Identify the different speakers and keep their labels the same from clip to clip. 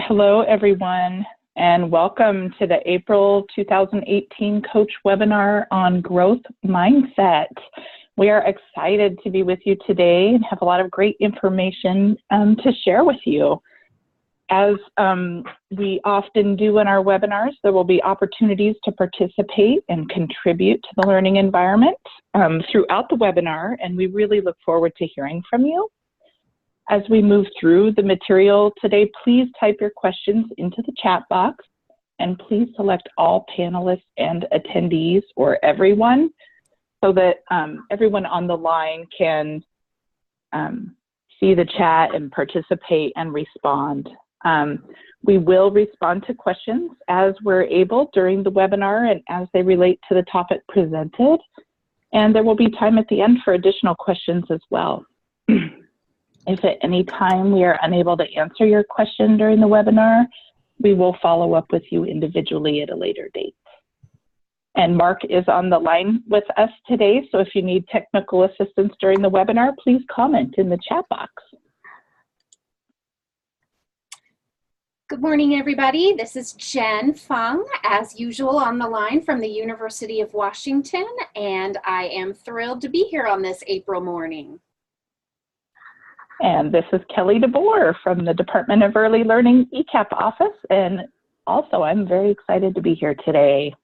Speaker 1: Hello, everyone, and welcome to the April 2018 Coach webinar on growth mindset. We are excited to be with you today and have a lot of great information to share with you. As we often do in our webinars, there will be opportunities to participate and contribute to the learning environment throughout the webinar, and we really look forward to hearing from you. As we move through the material today, please type your questions into the chat box, and please select all panelists and attendees, or everyone, so that everyone on the line can see the chat and participate and respond. We will respond to questions as we're able during the webinar and as they relate to the topic presented, and there will be time at the end for additional questions as well. If at any time we are unable to answer your question during the webinar, we will follow up with you individually at a later date. And Mark is on the line with us today, so if you need technical assistance during the webinar, please comment in the chat box.
Speaker 2: Good morning, everybody. This is Jen Fung, as usual on the line from the University of Washington, and I am thrilled to be here on this April morning.
Speaker 1: And this is Kelly DeBoer from the Department of Early Learning ECAP office, and also I'm very excited to be here today.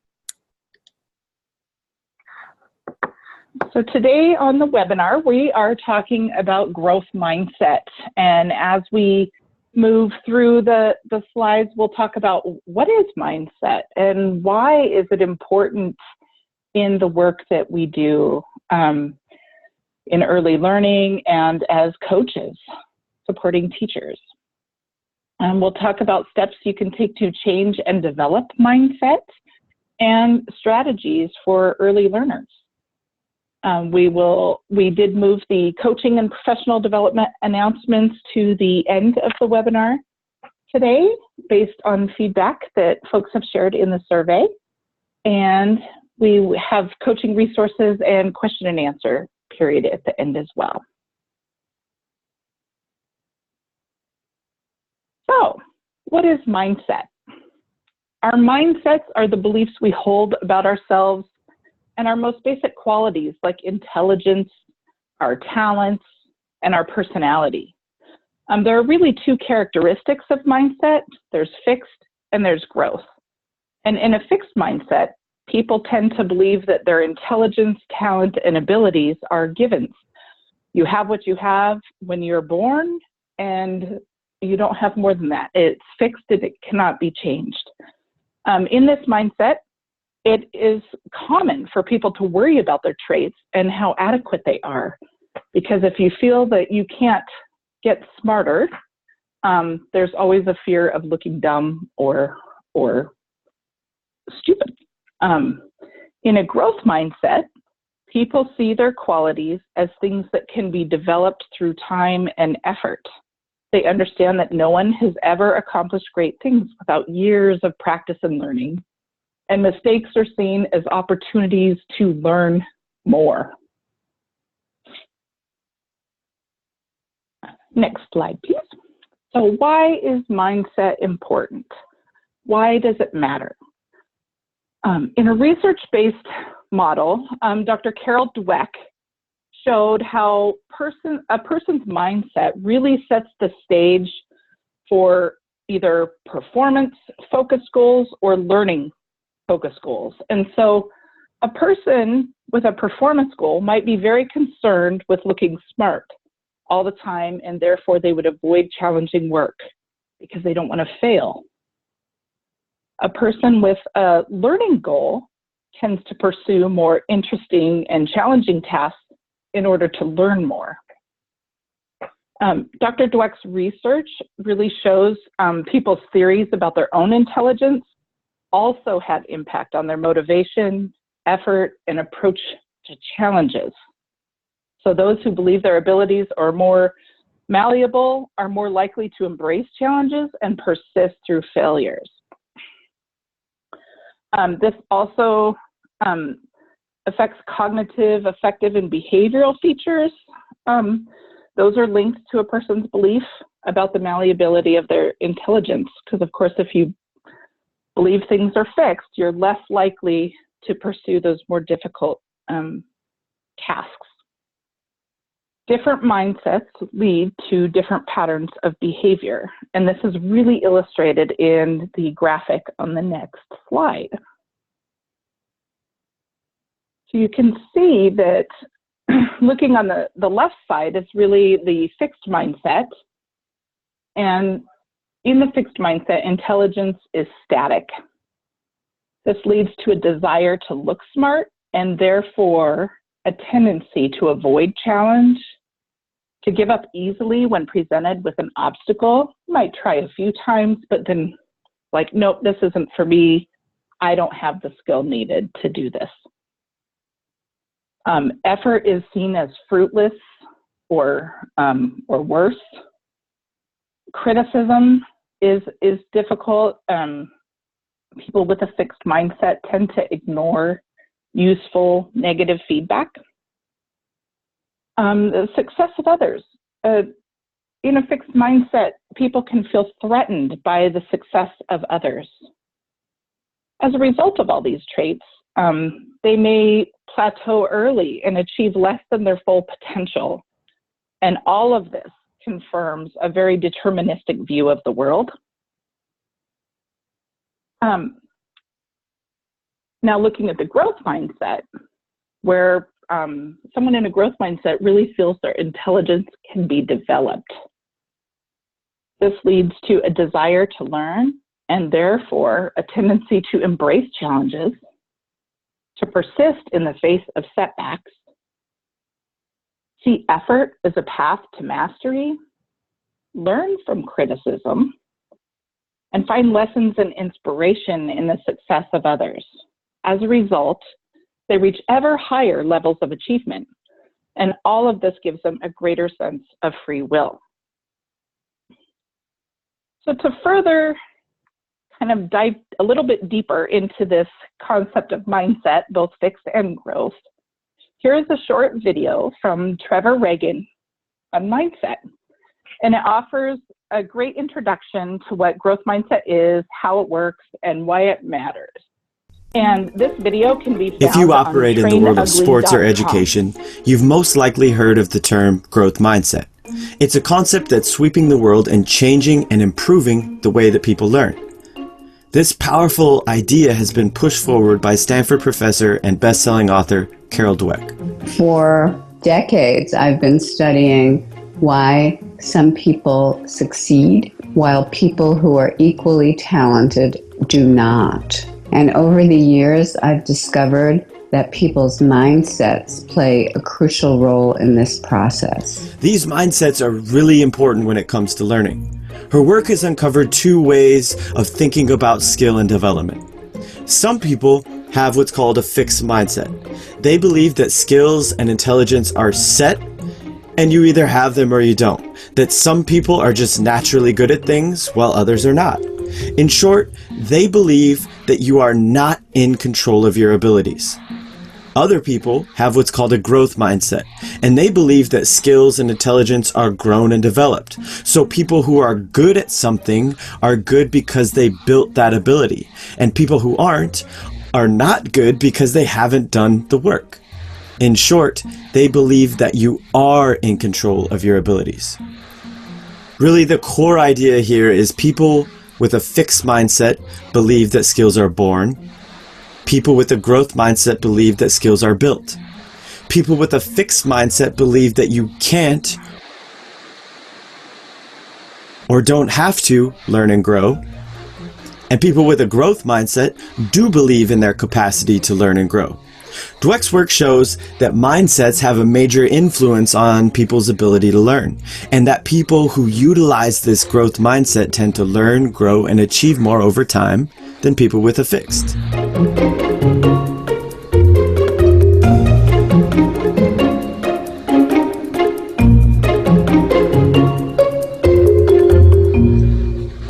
Speaker 1: So today on the webinar, we are talking about growth mindset, and as we move through the slides, we'll talk about what is mindset and why is it important in the work that we do in early learning and as coaches supporting teachers. We'll talk about steps you can take to change and develop mindset and strategies for early learners. We did move the coaching and professional development announcements to the end of the webinar today based on feedback that folks have shared in the survey. And we have coaching resources and question and answer period at the end as well. So, what is mindset? Our mindsets are the beliefs we hold about ourselves and our most basic qualities like intelligence, our talents, and our personality. There are really two characteristics of mindset. There's fixed and there's growth. And in a fixed mindset, people tend to believe that their intelligence, talent, and abilities are givens. You have what you have when you're born, and you don't have more than that. It's fixed and it cannot be changed. In this mindset, it is common for people to worry about their traits and how adequate they are. Because if you feel that you can't get smarter, there's always a fear of looking dumb or stupid. In a growth mindset, people see their qualities as things that can be developed through time and effort. They understand that no one has ever accomplished great things without years of practice and learning, and mistakes are seen as opportunities to learn more. Next slide, please. So why is mindset important? Why does it matter? In a research-based model, Dr. Carol Dweck showed how a person's mindset really sets the stage for either performance-focused goals or learning-focused goals. And so a person with a performance goal might be very concerned with looking smart all the time, and therefore they would avoid challenging work because they don't want to fail. A person with a learning goal tends to pursue more interesting and challenging tasks in order to learn more. Dr. Dweck's research really shows people's theories about their own intelligence also had impact on their motivation, effort, and approach to challenges. So those who believe their abilities are more malleable are more likely to embrace challenges and persist through failures. This also affects cognitive, affective, and behavioral features. Those are linked to a person's belief about the malleability of their intelligence, because of course, if you believe things are fixed, you're less likely to pursue those more difficult tasks. Different mindsets lead to different patterns of behavior, and this is really illustrated in the graphic on the next slide. So you can see that looking on the left side is really the fixed mindset, and in the fixed mindset, intelligence is static. This leads to a desire to look smart and therefore a tendency to avoid challenge, to give up easily when presented with an obstacle. You might try a few times, but then like, nope, this isn't for me. I don't have the skill needed to do this. Effort is seen as fruitless or worse. Criticism is difficult. People with a fixed mindset tend to ignore useful negative feedback. The success of others. In a fixed mindset, people can feel threatened by the success of others. As a result of all these traits, they may plateau early and achieve less than their full potential. And all of this confirms a very deterministic view of the world. Now looking at the growth mindset, where someone in a growth mindset really feels their intelligence can be developed. This leads to a desire to learn and therefore a tendency to embrace challenges, to persist in the face of setbacks, see effort as a path to mastery, learn from criticism, and find lessons and inspiration in the success of others. As a result, they reach ever higher levels of achievement, and all of this gives them a greater sense of free will. So to further kind of dive a little bit deeper into this concept of mindset, both fixed and growth, here is a short video from Trevor Reagan on mindset, and it offers a great introduction to what growth mindset is, how it works, and why it matters. And this video can be found
Speaker 3: If you operate in the world of sports or education, you've most likely heard of the term growth mindset. It's a concept that's sweeping the world and changing and improving the way that people learn. This powerful idea has been pushed forward by Stanford professor and best-selling author Carol Dweck.
Speaker 4: For decades, I've been studying why some people succeed while people who are equally talented do not. And over the years, I've discovered that people's mindsets play a crucial role in this process.
Speaker 3: These mindsets are really important when it comes to learning. Her work has uncovered two ways of thinking about skill and development. Some people have what's called a fixed mindset. They believe that skills and intelligence are set, and you either have them or you don't. That some people are just naturally good at things while others are not. In short, they believe that you are not in control of your abilities. Other people have what's called a growth mindset, and they believe that skills and intelligence are grown and developed. So people who are good at something are good because they built that ability, and people who aren't are not good because they haven't done the work. In short, they believe that you are in control of your abilities. Really, the core idea here is people with a fixed mindset believe that skills are born. People with a growth mindset believe that skills are built. People with a fixed mindset believe that you can't or don't have to learn and grow. And people with a growth mindset do believe in their capacity to learn and grow. Dweck's work shows that mindsets have a major influence on people's ability to learn, and that people who utilize this growth mindset tend to learn, grow, and achieve more over time than people with a fixed.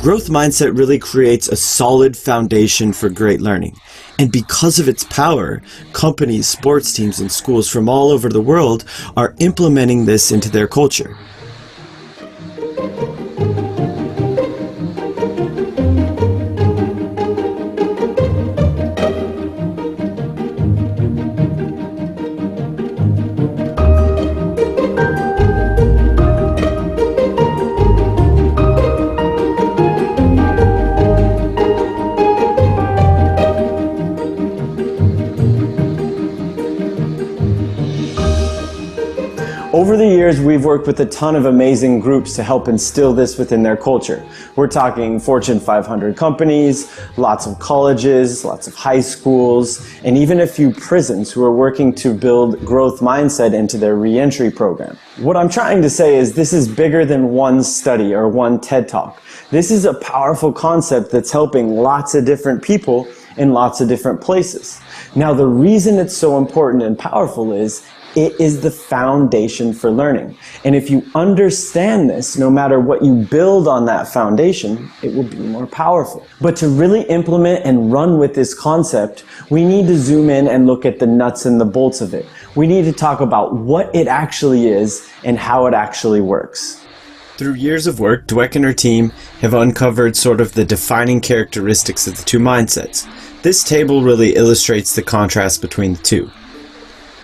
Speaker 3: Growth mindset really creates a solid foundation for great learning. And because of its power, companies, sports teams, and schools from all over the world are implementing this into their culture. years, we've worked with a ton of amazing groups to help instill this within their culture. We're talking Fortune 500 companies, lots of colleges, lots of high schools, and even a few prisons who are working to build growth mindset into their reentry program. What I'm trying to say is this is bigger than one study or one TED Talk. This is a powerful concept that's helping lots of different people in lots of different places. Now, the reason it's so important and powerful is it is the foundation for learning. And if you understand this, no matter what you build on that foundation, it will be more powerful. But to really implement and run with this concept, we need to zoom in and look at the nuts and the bolts of it. We need to talk about what it actually is and how it actually works. Through years of work, Dweck and her team have uncovered sort of the defining characteristics of the two mindsets. This table really illustrates the contrast between the two.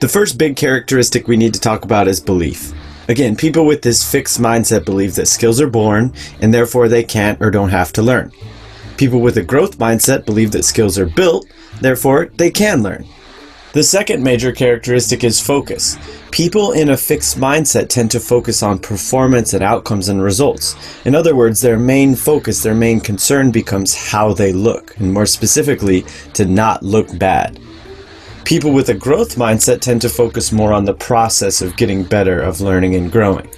Speaker 3: The first big characteristic we need to talk about is belief. Again, people with this fixed mindset believe that skills are born and therefore they can't or don't have to learn. People with a growth mindset believe that skills are built, therefore they can learn. The second major characteristic is focus. People in a fixed mindset tend to focus on performance and outcomes and results. In other words, their main focus, their main concern becomes how they look, and more specifically, to not look bad. People with a growth mindset tend to focus more on the process of getting better, of learning and growing.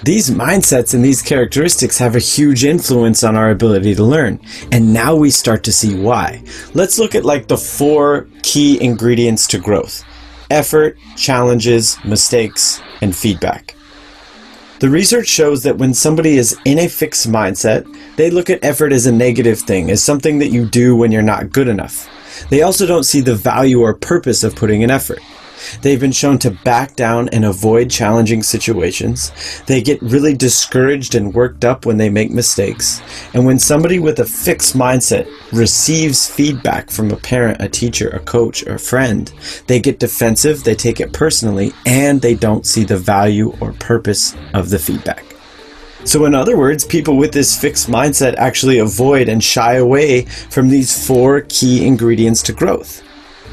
Speaker 3: These mindsets and these characteristics have a huge influence on our ability to learn, and now we start to see why. Let's look at like the 4 key ingredients to growth: effort, challenges, mistakes, and feedback. The research shows that when somebody is in a fixed mindset, they look at effort as a negative thing, as something that you do when you're not good enough. They also don't see the value or purpose of putting in effort. They've been shown to back down and avoid challenging situations. They get really discouraged and worked up when they make mistakes. And when somebody with a fixed mindset receives feedback from a parent, a teacher, a coach, or a friend, they get defensive, they take it personally, and they don't see the value or purpose of the feedback. So in other words, people with this fixed mindset actually avoid and shy away from these 4 key ingredients to growth.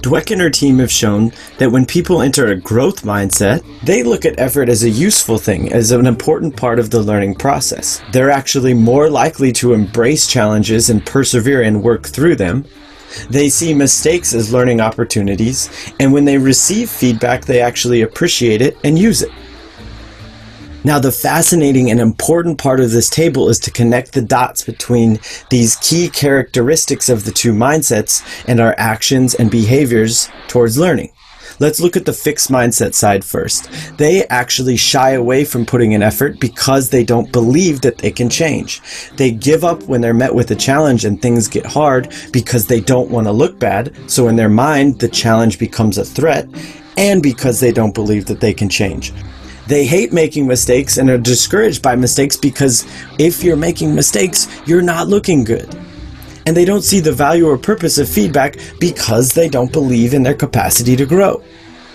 Speaker 3: Dweck and her team have shown that when people enter a growth mindset, they look at effort as a useful thing, as an important part of the learning process. They're actually more likely to embrace challenges and persevere and work through them. They see mistakes as learning opportunities, and when they receive feedback, they actually appreciate it and use it. Now, the fascinating and important part of this table is to connect the dots between these key characteristics of the two mindsets and our actions and behaviors towards learning. Let's look at the fixed mindset side first. They actually shy away from putting in effort because they don't believe that they can change. They give up when they're met with a challenge and things get hard because they don't want to look bad. So in their mind, the challenge becomes a threat, and because they don't believe that they can change. They hate making mistakes and are discouraged by mistakes because if you're making mistakes, you're not looking good. And they don't see the value or purpose of feedback because they don't believe in their capacity to grow.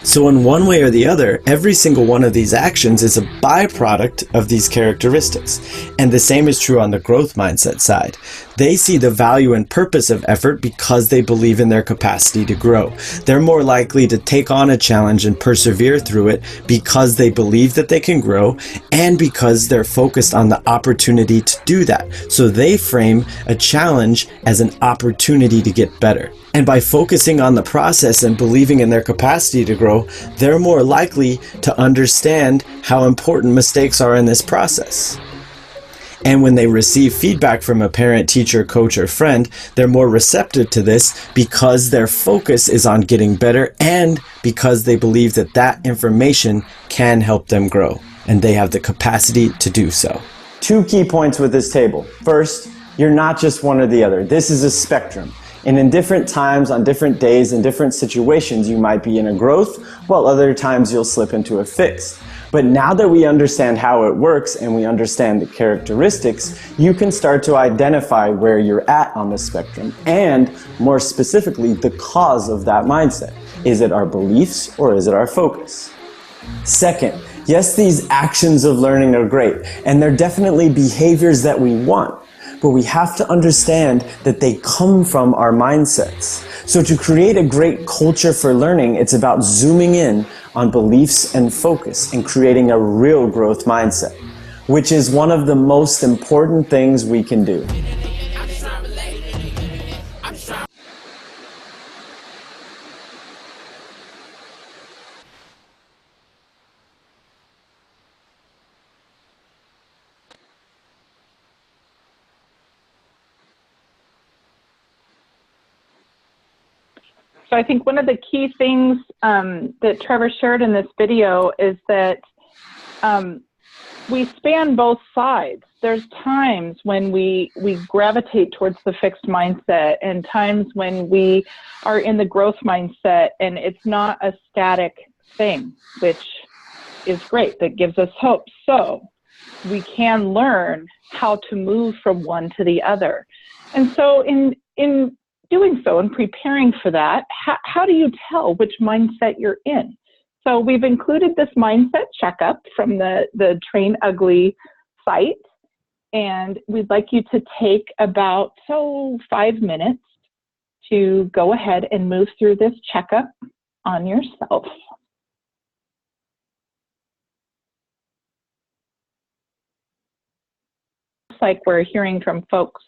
Speaker 3: So in one way or the other, every single one of these actions is a byproduct of these characteristics. And the same is true on the growth mindset side. They see the value and purpose of effort because they believe in their capacity to grow. They're more likely to take on a challenge and persevere through it because they believe that they can grow and because they're focused on the opportunity to do that. So they frame a challenge as an opportunity to get better. And by focusing on the process and believing in their capacity to grow, they're more likely to understand how important mistakes are in this process. And when they receive feedback from a parent, teacher, coach, or friend, they're more receptive to this because their focus is on getting better and because they believe that that information can help them grow and they have the capacity to do so. 2 key points with this table. First, you're not just one or the other. This is a spectrum. And in different times, on different days, in different situations, you might be in a growth, while other times you'll slip into a fixed. But now that we understand how it works and we understand the characteristics, you can start to identify where you're at on the spectrum and, more specifically, the cause of that mindset. Is it our beliefs or is it our focus? Second, yes, these actions of learning are great, and they're definitely behaviors that we want. But we have to understand that they come from our mindsets. So to create a great culture for learning, it's about zooming in, on beliefs and focus and creating a real growth mindset, which is one of the most important things we can do.
Speaker 1: So I think one of the key things that Trevor shared in this video is that we span both sides. There's times when we gravitate towards the fixed mindset and times when we are in the growth mindset, and it's not a static thing, which is great. That gives us hope. So we can learn how to move from one to the other. And so in doing so and preparing for that, how do you tell which mindset you're in? So we've included this mindset checkup from the Train Ugly site, and we'd like you to take about 5 minutes to go ahead and move through this checkup on yourself. Looks like we're hearing from folks.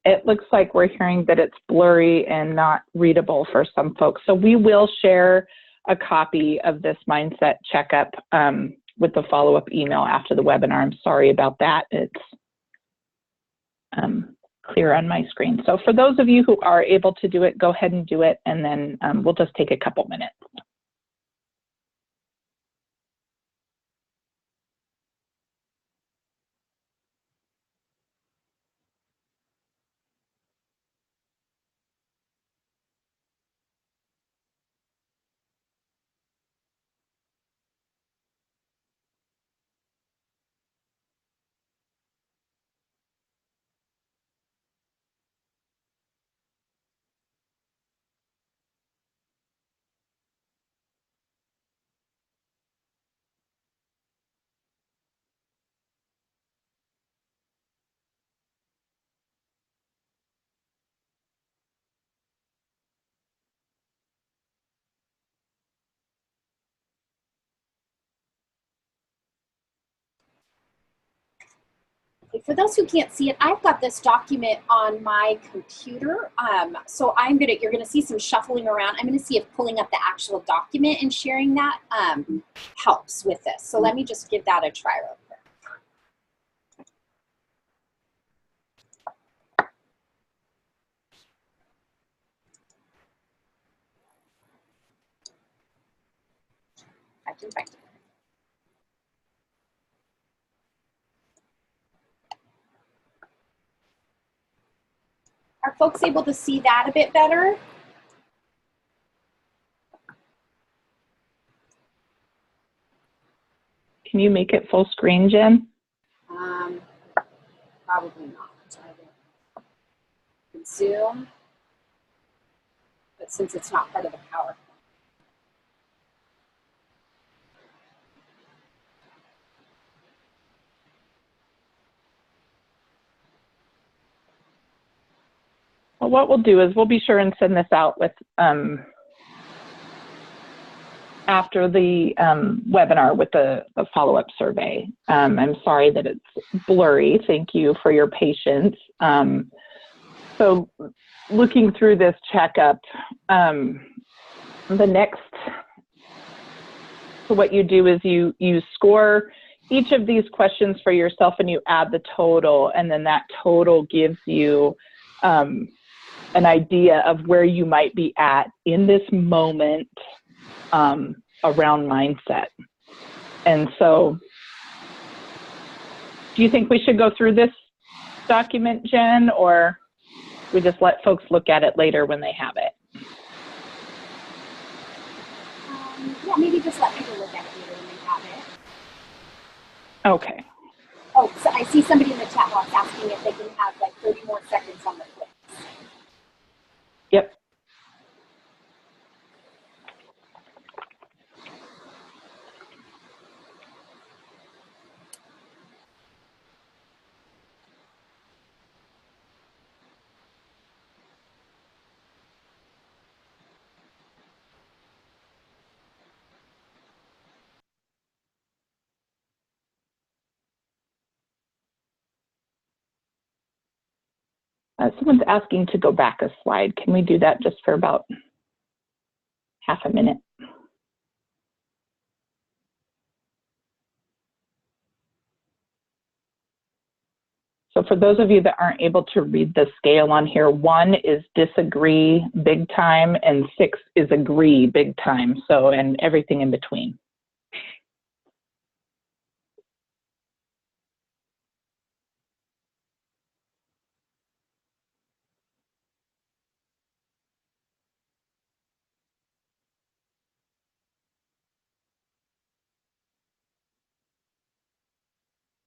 Speaker 1: It looks like we're hearing that it's blurry and not readable for some folks. So we will share a copy of this mindset checkup with the follow-up email after the webinar. I'm sorry about that. It's clear on my screen. So for those of you who are able to do it, go ahead and do it, and then we'll just take a couple minutes.
Speaker 2: For those who can't see it, I've got this document on my computer. So you're gonna see some shuffling around. I'm gonna see if pulling up the actual document and sharing that helps with this. So let me just give that a try real quick. I can find it. Are folks able to see that a bit better?
Speaker 1: Can you make it full screen, Jen?
Speaker 2: Probably not. Zoom, but since it's not part of the PowerPoint.
Speaker 1: Well, what we'll do is we'll be sure and send this out with after the webinar with the follow-up survey. I'm sorry that it's blurry. Thank you for your patience. So looking through this checkup, so what you do is you score each of these questions for yourself and you add the total, and then that total gives you an idea of where you might be at in this moment around mindset. And so do you think we should go through this document, Jen, or we just let folks look at it later when they have it?
Speaker 2: Yeah, maybe just let people look at it later when they have it.
Speaker 1: Okay.
Speaker 2: Oh, so I see somebody in the chat box asking if they can have like 30 more seconds on the quiz.
Speaker 1: Yep. Someone's asking to go back a slide. Can we do that just for about half a minute? So for those of you that aren't able to read the scale on here, 1 is disagree big time, and 6 is agree big time. So, and everything in between.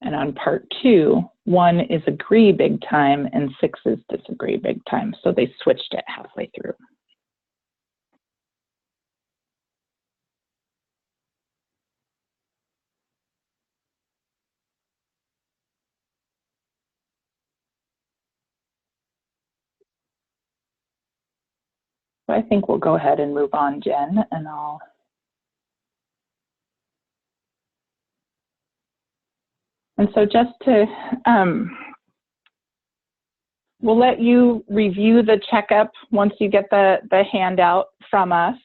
Speaker 1: And on part 2, 1 is agree big time and 6 is disagree big time. So they switched it halfway through. So I think we'll go ahead and move on, Jen, and so just to, we'll let you review the checkup once you get the handout from us.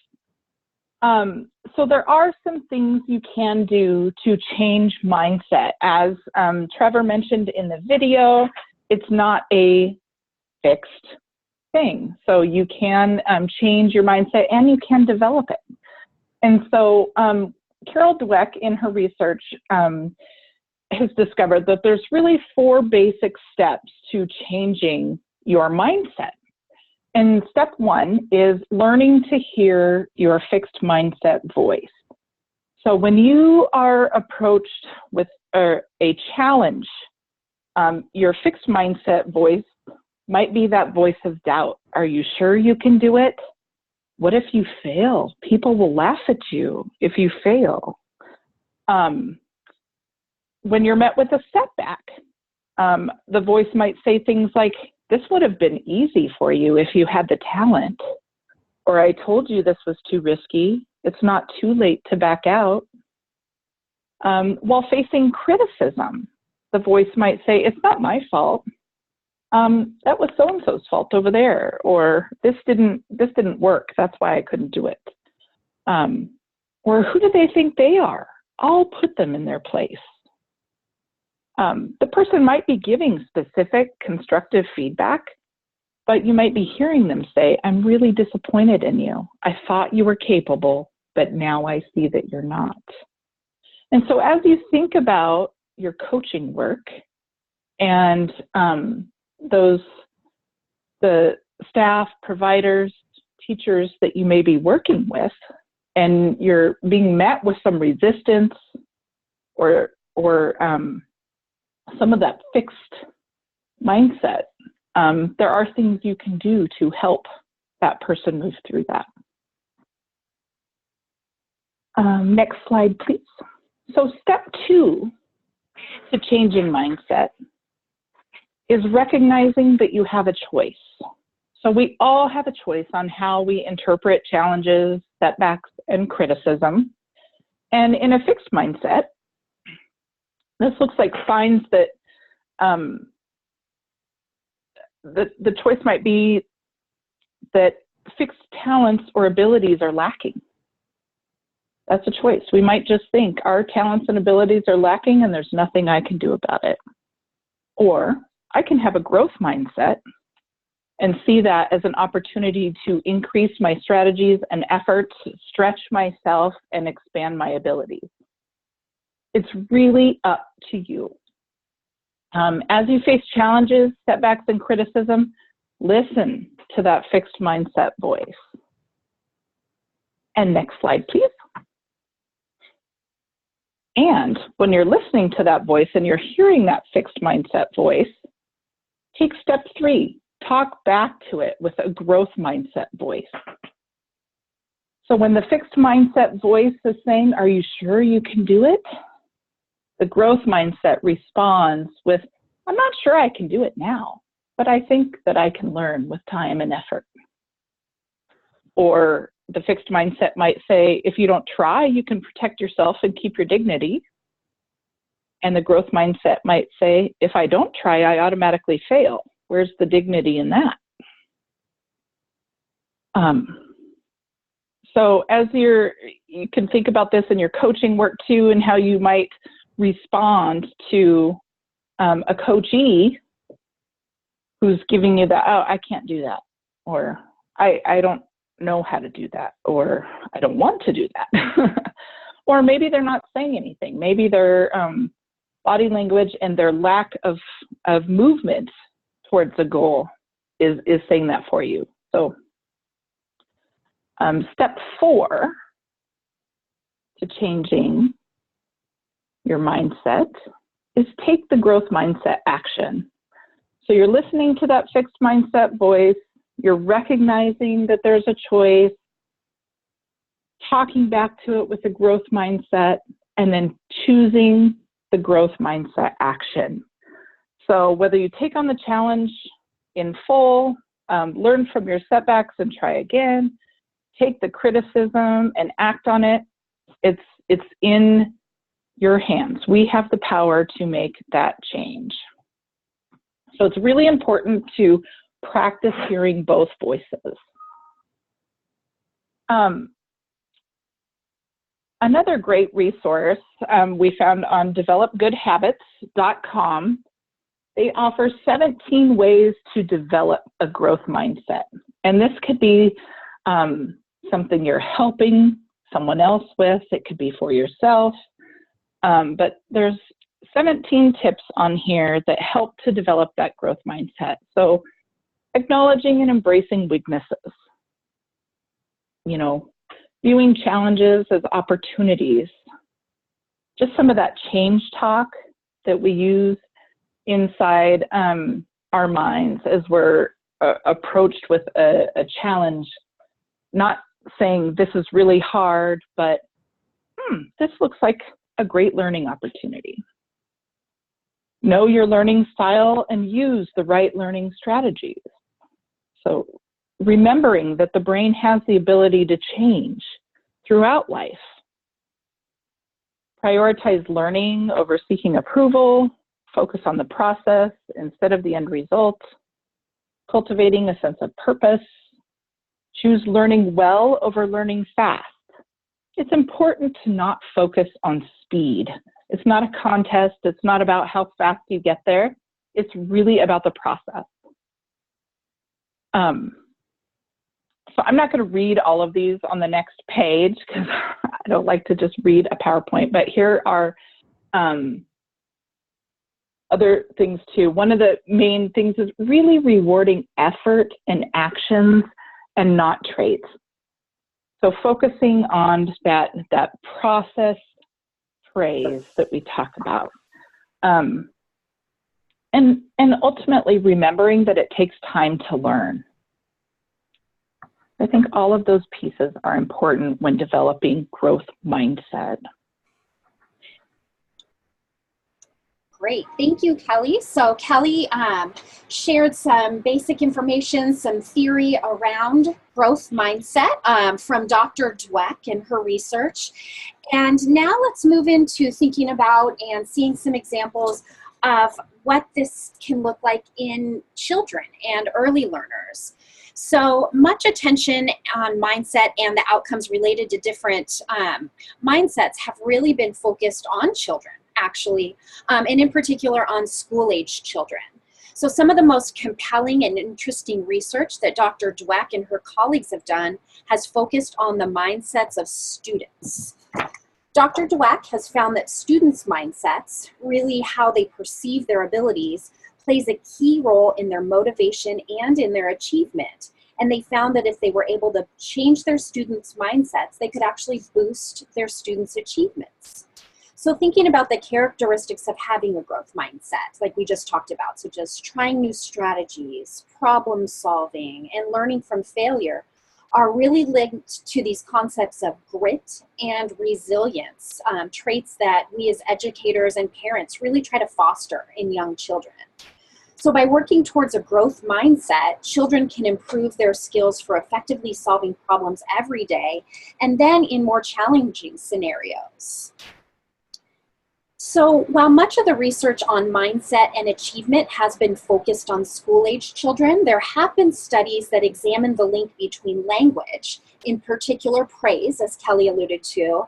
Speaker 1: So there are some things you can do to change mindset. As Trevor mentioned in the video, it's not a fixed thing. So you can change your mindset and you can develop it. And so Carol Dweck in her research has discovered that there's really 4 basic steps to changing your mindset. And step 1 is learning to hear your fixed mindset voice. So when you are approached with a challenge, your fixed mindset voice might be that voice of doubt. Are you sure you can do it? What if you fail? People will laugh at you if you fail. When you're met with a setback, the voice might say things like, this would have been easy for you if you had the talent. Or I told you this was too risky. It's not too late to back out. While facing criticism, the voice might say, it's not my fault. That was so-and-so's fault over there. Or this didn't work. That's why I couldn't do it. Or who do they think they are? I'll put them in their place. The person might be giving specific constructive feedback, but you might be hearing them say, I'm really disappointed in you. I thought you were capable, but now I see that you're not. And so as you think about your coaching work and the staff, providers, teachers that you may be working with, and you're being met with some resistance or some of that fixed mindset, there are things you can do to help that person move through that. Next slide, please. So step 2 to changing mindset is recognizing that you have a choice. So we all have a choice on how we interpret challenges, setbacks, and criticism. And in a fixed mindset, this looks like signs that the choice might be that fixed talents or abilities are lacking. That's a choice. We might just think our talents and abilities are lacking and there's nothing I can do about it. Or I can have a growth mindset and see that as an opportunity to increase my strategies and efforts, stretch myself, and expand my abilities. It's really up to you. As you face challenges, setbacks, and criticism, listen to that fixed mindset voice. And next slide, please. And when you're listening to that voice and you're hearing that fixed mindset voice, take step 3, talk back to it with a growth mindset voice. So when the fixed mindset voice is saying, are you sure you can do it? The growth mindset responds with, I'm not sure I can do it now, but I think that I can learn with time and effort. Or the fixed mindset might say, if you don't try, you can protect yourself and keep your dignity. And the growth mindset might say, if I don't try, I automatically fail. Where's the dignity in that? So as you can think about this in your coaching work too, and how you might respond to a coachee who's giving you that, oh, I can't do that, or I don't know how to do that, or I don't want to do that. Or maybe they're not saying anything. Maybe their body language and their lack of movement towards a goal is saying that for you. So step 4 to changing your mindset is take the growth mindset action. So you're listening to that fixed mindset voice, you're recognizing that there's a choice, talking back to it with a growth mindset, and then choosing the growth mindset action. So whether you take on the challenge in full, learn from your setbacks and try again, take the criticism and act on it, it's in your hands. We have the power to make that change. So it's really important to practice hearing both voices. Another great resource we found on developgoodhabits.com. They offer 17 ways to develop a growth mindset. And this could be something you're helping someone else with. It could be for yourself. But there's 17 tips on here that help to develop that growth mindset. So acknowledging and embracing weaknesses. You know, viewing challenges as opportunities. Just some of that change talk that we use inside our minds as we're approached with a challenge. Not saying this is really hard, but this looks like a great learning opportunity. Know your learning style and use the right learning strategies. So remembering that the brain has the ability to change throughout life. Prioritize learning over seeking approval. Focus on the process instead of the end result. Cultivating a sense of purpose. Choose learning well over learning fast. It's important to not focus on speed. It's not a contest. It's not about how fast you get there. It's really about the process. So I'm not going to read all of these on the next page because I don't like to just read a PowerPoint, but here are other things too. One of the main things is really rewarding effort and actions and not traits. So focusing on that process praise that we talk about. And ultimately remembering that it takes time to learn. I think all of those pieces are important when developing growth mindset.
Speaker 2: Great, thank you, Kelly. So Kelly shared some basic information, some theory around growth mindset from Dr. Dweck and her research. And now let's move into thinking about and seeing some examples of what this can look like in children and early learners. So much attention on mindset and the outcomes related to different mindsets have really been focused on children, actually, and in particular on school-age children. So some of the most compelling and interesting research that Dr. Dweck and her colleagues have done has focused on the mindsets of students. Dr. Dweck has found that students' mindsets, really how they perceive their abilities, plays a key role in their motivation and in their achievement. And they found that if they were able to change their students' mindsets, they could actually boost their students' achievements. So thinking about the characteristics of having a growth mindset, like we just talked about, so just trying new strategies, problem solving, and learning from failure are really linked to these concepts of grit and resilience, traits that we as educators and parents really try to foster in young children. So by working towards a growth mindset, children can improve their skills for effectively solving problems every day and then in more challenging scenarios. So while much of the research on mindset and achievement has been focused on school-age children, there have been studies that examine the link between language, in particular praise, as Kelly alluded to,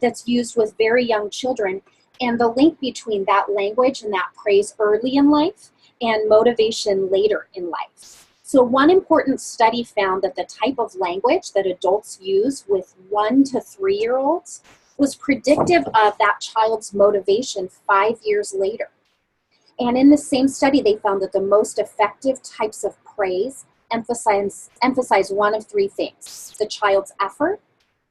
Speaker 2: that's used with very young children, and the link between that language and that praise early in life and motivation later in life. So one important study found that the type of language that adults use with 1 to 3-year-olds was predictive of that child's motivation 5 years later. And in the same study, they found that the most effective types of praise emphasize one of 3 things: the child's effort,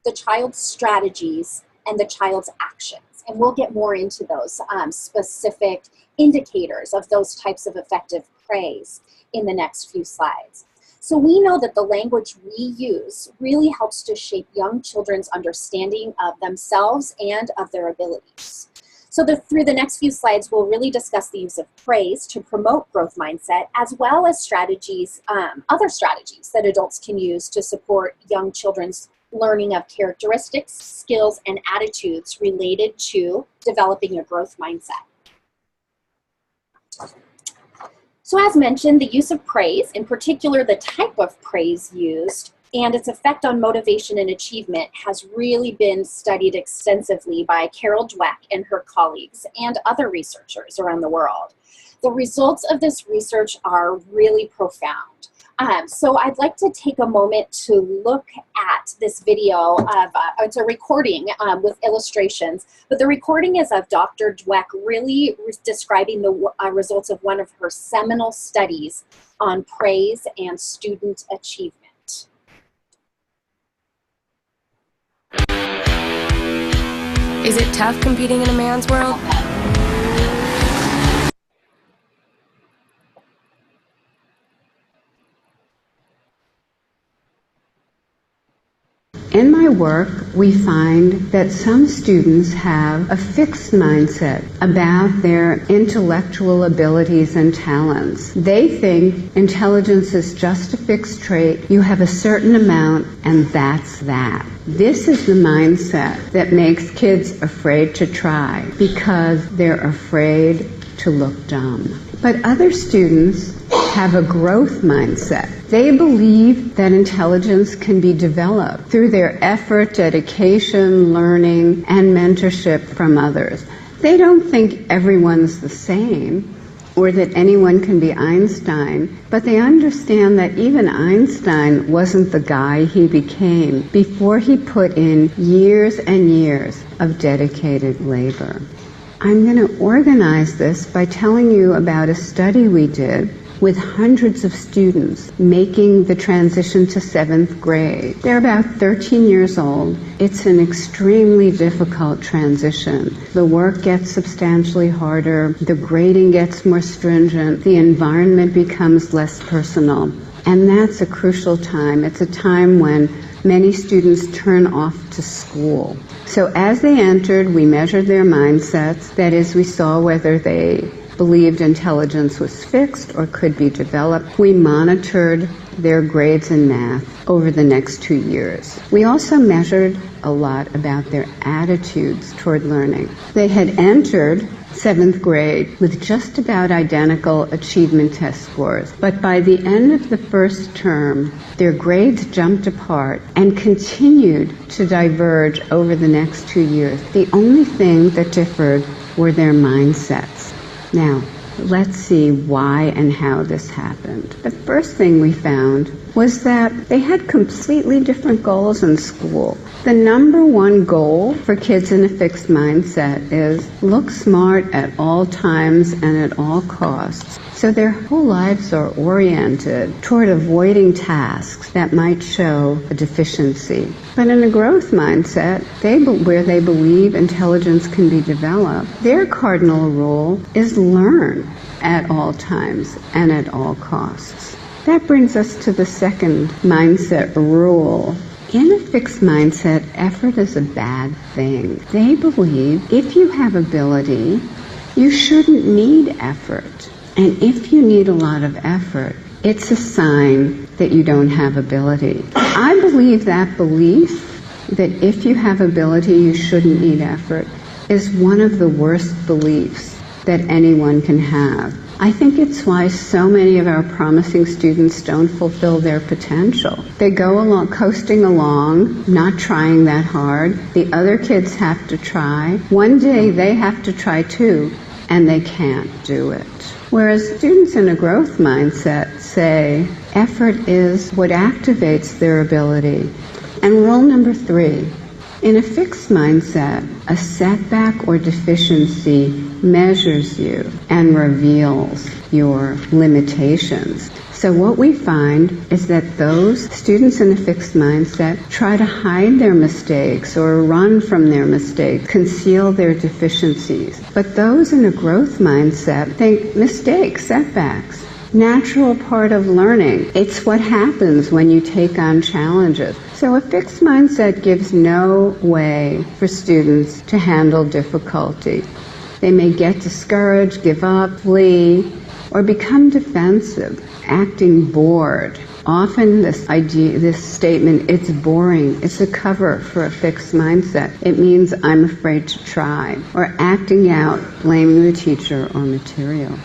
Speaker 2: the child's strategies, and the child's actions. And we'll get more into those specific indicators of those types of effective praise in the next few slides. So we know that the language we use really helps to shape young children's understanding of themselves and of their abilities. So through the next few slides, we'll really discuss the use of praise to promote growth mindset, as well as strategies, other strategies that adults can use to support young children's learning of characteristics, skills, and attitudes related to developing a growth mindset. So as mentioned, the use of praise, in particular the type of praise used, and its effect on motivation and achievement has really been studied extensively by Carol Dweck and her colleagues and other researchers around the world. The results of this research are really profound. So I'd like to take a moment to look at this video of, it's a recording with illustrations, but the recording is of Dr. Dweck really describing the results of one of her seminal studies on praise and student achievement.
Speaker 5: Is it tough competing in a man's world?
Speaker 4: In my work, we find that some students have a fixed mindset about their intellectual abilities and talents. They think intelligence is just a fixed trait. You have a certain amount, and that's that. This is the mindset that makes kids afraid to try because they're afraid to look dumb. But other students have a growth mindset. They believe that intelligence can be developed through their effort, dedication, learning, and mentorship from others. They don't think everyone's the same or that anyone can be Einstein, but they understand that even Einstein wasn't the guy he became before he put in years and years of dedicated labor. I'm going to organize this by telling you about a study we did with hundreds of students making the transition to 7th grade. They're about 13 years old. It's an extremely difficult transition. The work gets substantially harder, the grading gets more stringent, the environment becomes less personal. And that's a crucial time. It's a time when many students turn off to school. So as they entered, we measured their mindsets. That is, we saw whether they believed intelligence was fixed or could be developed. We monitored their grades in math over the next 2 years. We also measured a lot about their attitudes toward learning. They had entered 7th grade with just about identical achievement test scores, but by the end of the first term, their grades jumped apart and continued to diverge over the next 2 years. The only thing that differed were their mindsets. Now, let's see why and how this happened. The first thing we found was that they had completely different goals in school. The number one goal for kids in a fixed mindset is look smart at all times and at all costs. So their whole lives are oriented toward avoiding tasks that might show a deficiency. But in a growth mindset, where they believe intelligence can be developed, their cardinal rule is learn at all times and at all costs. That brings us to the second mindset rule. In a fixed mindset, effort is a bad thing. They believe if you have ability, you shouldn't need effort. And if you need a lot of effort, it's a sign that you don't have ability. I believe that belief, that if you have ability, you shouldn't need effort, is one of the worst beliefs that anyone can have. I think it's why so many of our promising students don't fulfill their potential. They go along, coasting along, not trying that hard. The other kids have to try. One day they have to try too, and they can't do it. Whereas students in a growth mindset say effort is what activates their ability. And rule number 3, in a fixed mindset, a setback or deficiency measures you and reveals your limitations. So what we find is that those students in a fixed mindset try to hide their mistakes or run from their mistakes, conceal their deficiencies. But those in a growth mindset think mistakes, setbacks, natural part of learning. It's what happens when you take on challenges. So a fixed mindset gives no way for students to handle difficulty. They may get discouraged, give up, flee, or become defensive, acting bored. Often this statement, it's boring, it's a cover for a fixed mindset. It means I'm afraid to try, or acting out, blaming the teacher or material.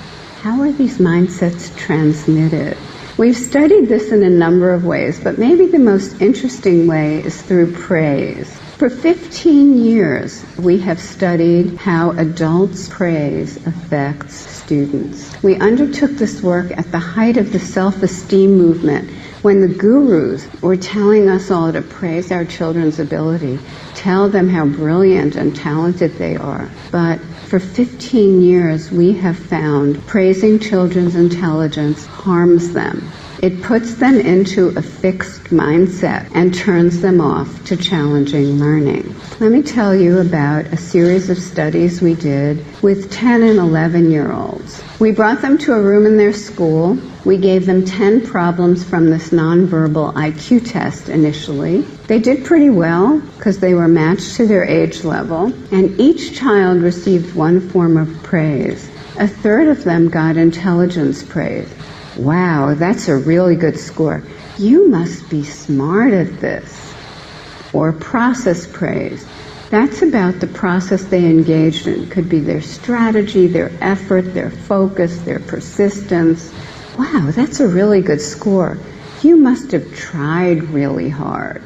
Speaker 4: How are these mindsets transmitted? We've studied this in a number of ways, but maybe the most interesting way is through praise. For 15 years, we have studied how adults' praise affects students. We undertook this work at the height of the self-esteem movement, when the gurus were telling us all to praise our children's ability, tell them how brilliant and talented they are. But for 15 years, we have found praising children's intelligence harms them. It puts them into a fixed mindset and turns them off to challenging learning. Let me tell you about a series of studies we did with 10 and 11-year-olds. We brought them to a room in their school. We gave them 10 problems from this nonverbal IQ test initially. They did pretty well because they were matched to their age level, and each child received one form of praise. A third of them got intelligence praise. Wow, that's a really good score. You must be smart at this. Or process praise. That's about the process they engaged in. Could be their strategy, their effort, their focus, their persistence. Wow, that's a really good score. You must have tried really hard.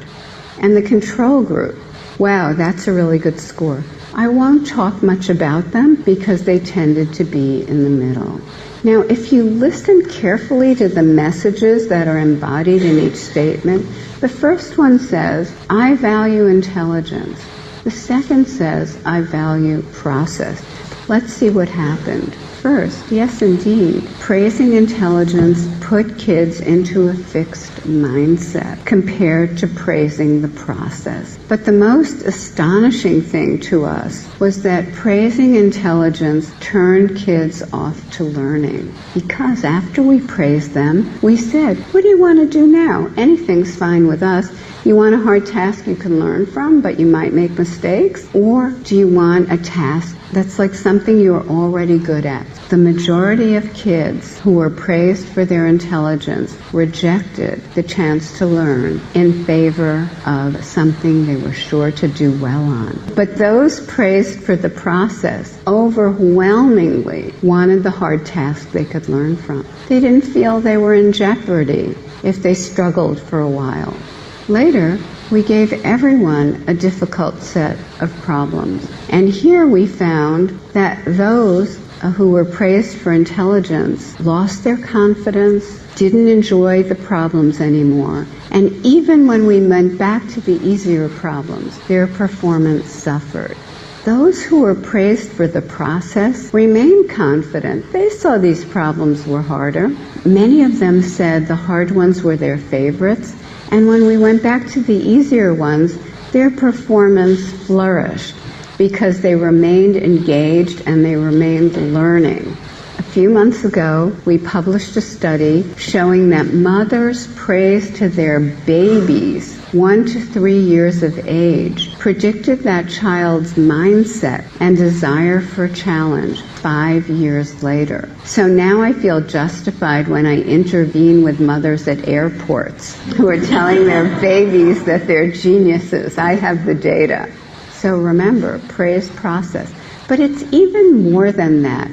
Speaker 4: And the control group. Wow, that's a really good score. I won't talk much about them because they tended to be in the middle. Now, if you listen carefully to the messages that are embodied in each statement, the first one says, I value intelligence. The second says, I value process. Let's see what happened. First, yes indeed, praising intelligence put kids into a fixed mindset compared to praising the process. But the most astonishing thing to us was that praising intelligence turned kids off to learning. Because after we praised them, we said, what do you want to do now? Anything's fine with us. You want a hard task you can learn from, but you might make mistakes? Or do you want a task that's like something you're already good at? The majority of kids who were praised for their intelligence rejected the chance to learn in favor of something they were sure to do well on. But those praised for the process overwhelmingly wanted the hard task they could learn from. They didn't feel they were in jeopardy if they struggled for a while. Later, we gave everyone a difficult set of problems. And here we found that those who were praised for intelligence lost their confidence, didn't enjoy the problems anymore. And even when we went back to the easier problems, their performance suffered. Those who were praised for the process remained confident. They saw these problems were harder. Many of them said the hard ones were their favorites. And when we went back to the easier ones, their performance flourished because they remained engaged and they remained learning. A few months ago, we published a study showing that mothers' praise to their babies 1 to 3 years of age predicted that child's mindset and desire for challenge 5 years later. So now I feel justified when I intervene with mothers at airports who are telling their babies that they're geniuses. I have the data. So remember, praise process. But it's even more than that.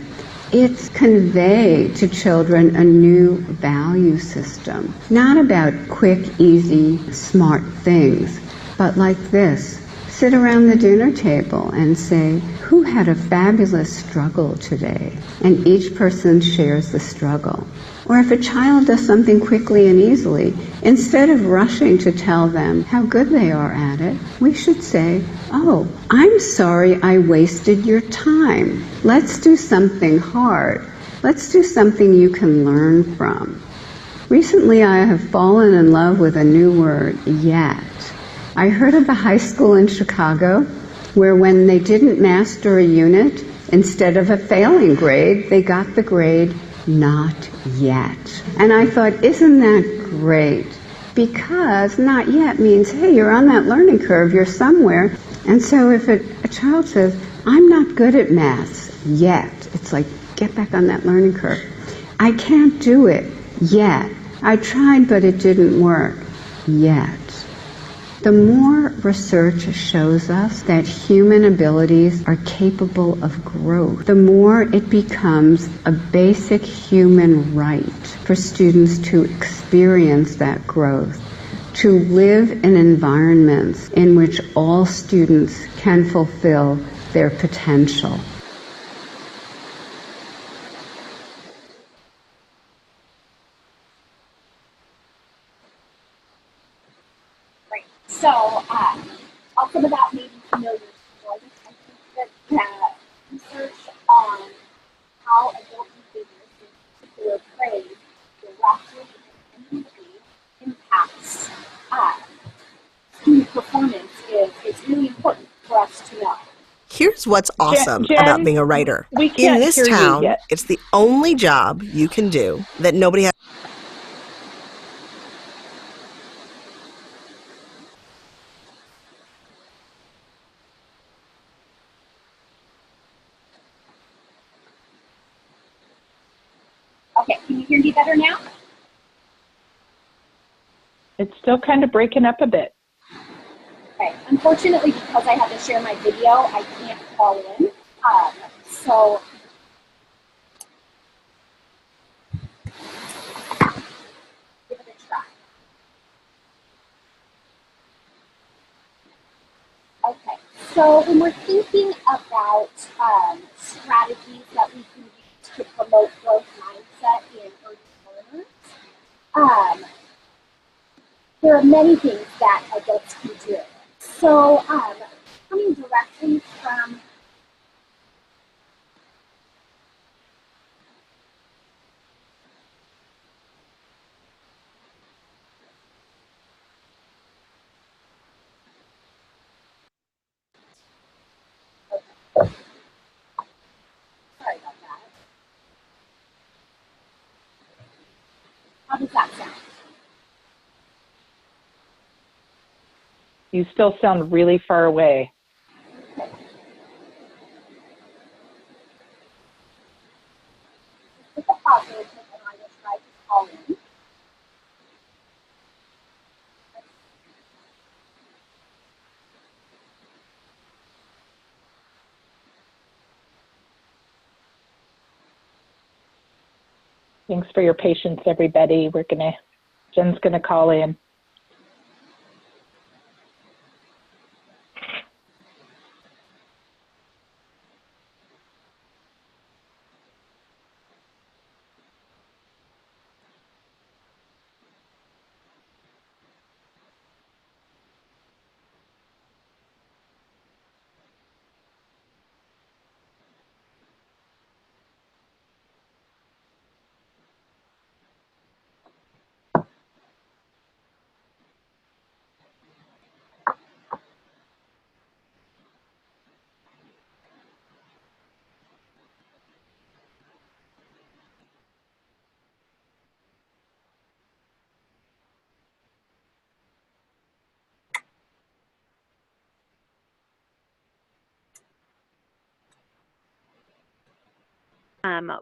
Speaker 4: It's convey to children a new value system, not about quick, easy, smart things, but like this. Sit around the dinner table and say, who had a fabulous struggle today? And each person shares the struggle. Or if a child does something quickly and easily, instead of rushing to tell them how good they are at it, we should say, oh, I'm sorry I wasted your time. Let's do something hard. Let's do something you can learn from. Recently, I have fallen in love with a new word, yet. I heard of a high school in Chicago where when they didn't master a unit, instead of a failing grade, they got the grade not yet. And I thought, isn't that great? Because not yet means, hey, you're on that learning curve, you're somewhere. And so if a child says, I'm not good at maths yet, it's like, get back on that learning curve. I can't do it yet. I tried, but it didn't work yet. The more research shows us that human abilities are capable of growth, the more it becomes a basic human right for students to experience that growth, to live in environments in which all students can fulfill their potential.
Speaker 2: So, also about maybe familiar people, I think that research on how adult behaviors, in particular praise, directly and immediately impacts student performance is really important for us to know.
Speaker 6: Here's what's awesome
Speaker 1: Jen,
Speaker 6: about being a writer.
Speaker 1: we
Speaker 6: In
Speaker 1: can't
Speaker 6: this
Speaker 1: hear you
Speaker 6: town,
Speaker 1: yet.
Speaker 6: it's the only job you can do that nobody has.
Speaker 2: Okay, can you hear me better now?
Speaker 1: It's still kind of breaking up a bit.
Speaker 2: Okay, unfortunately, because I had to share my video, I can't call in. So give it a try. Okay, so when we're thinking about strategies that we can use to promote growth mindset in early learners, there are many things that adults can do. So coming directly from sorry about that. How does that sound?
Speaker 1: You still sound really far away.
Speaker 2: With a positive, and I will try to call in.
Speaker 1: Thanks for your patience, everybody. Jen's gonna call in.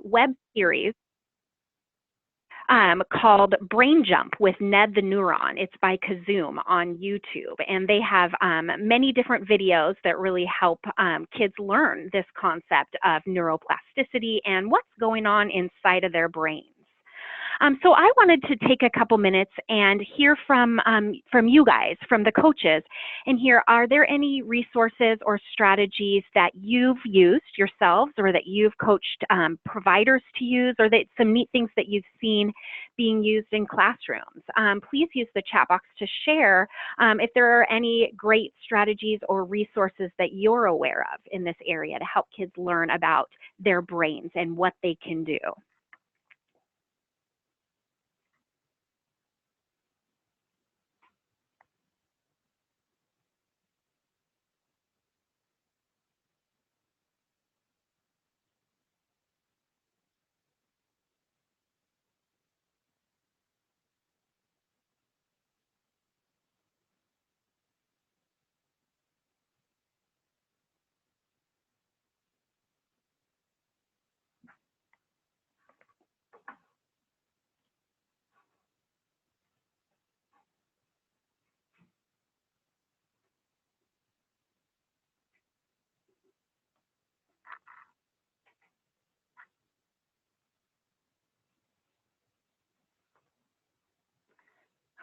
Speaker 7: Web series called Brain Jump with Ned the Neuron. It's by Kazoom on YouTube, and they have many different videos that really help kids learn this concept of neuroplasticity and what's going on inside of their brains. So I wanted to take a couple minutes and hear from you guys, from the coaches, and hear, are there any resources or strategies that you've used yourselves or that you've coached providers to use, or that some neat things that you've seen being used in classrooms? Please use the chat box to share if there are any great strategies or resources that you're aware of in this area to help kids learn about their brains and what they can do.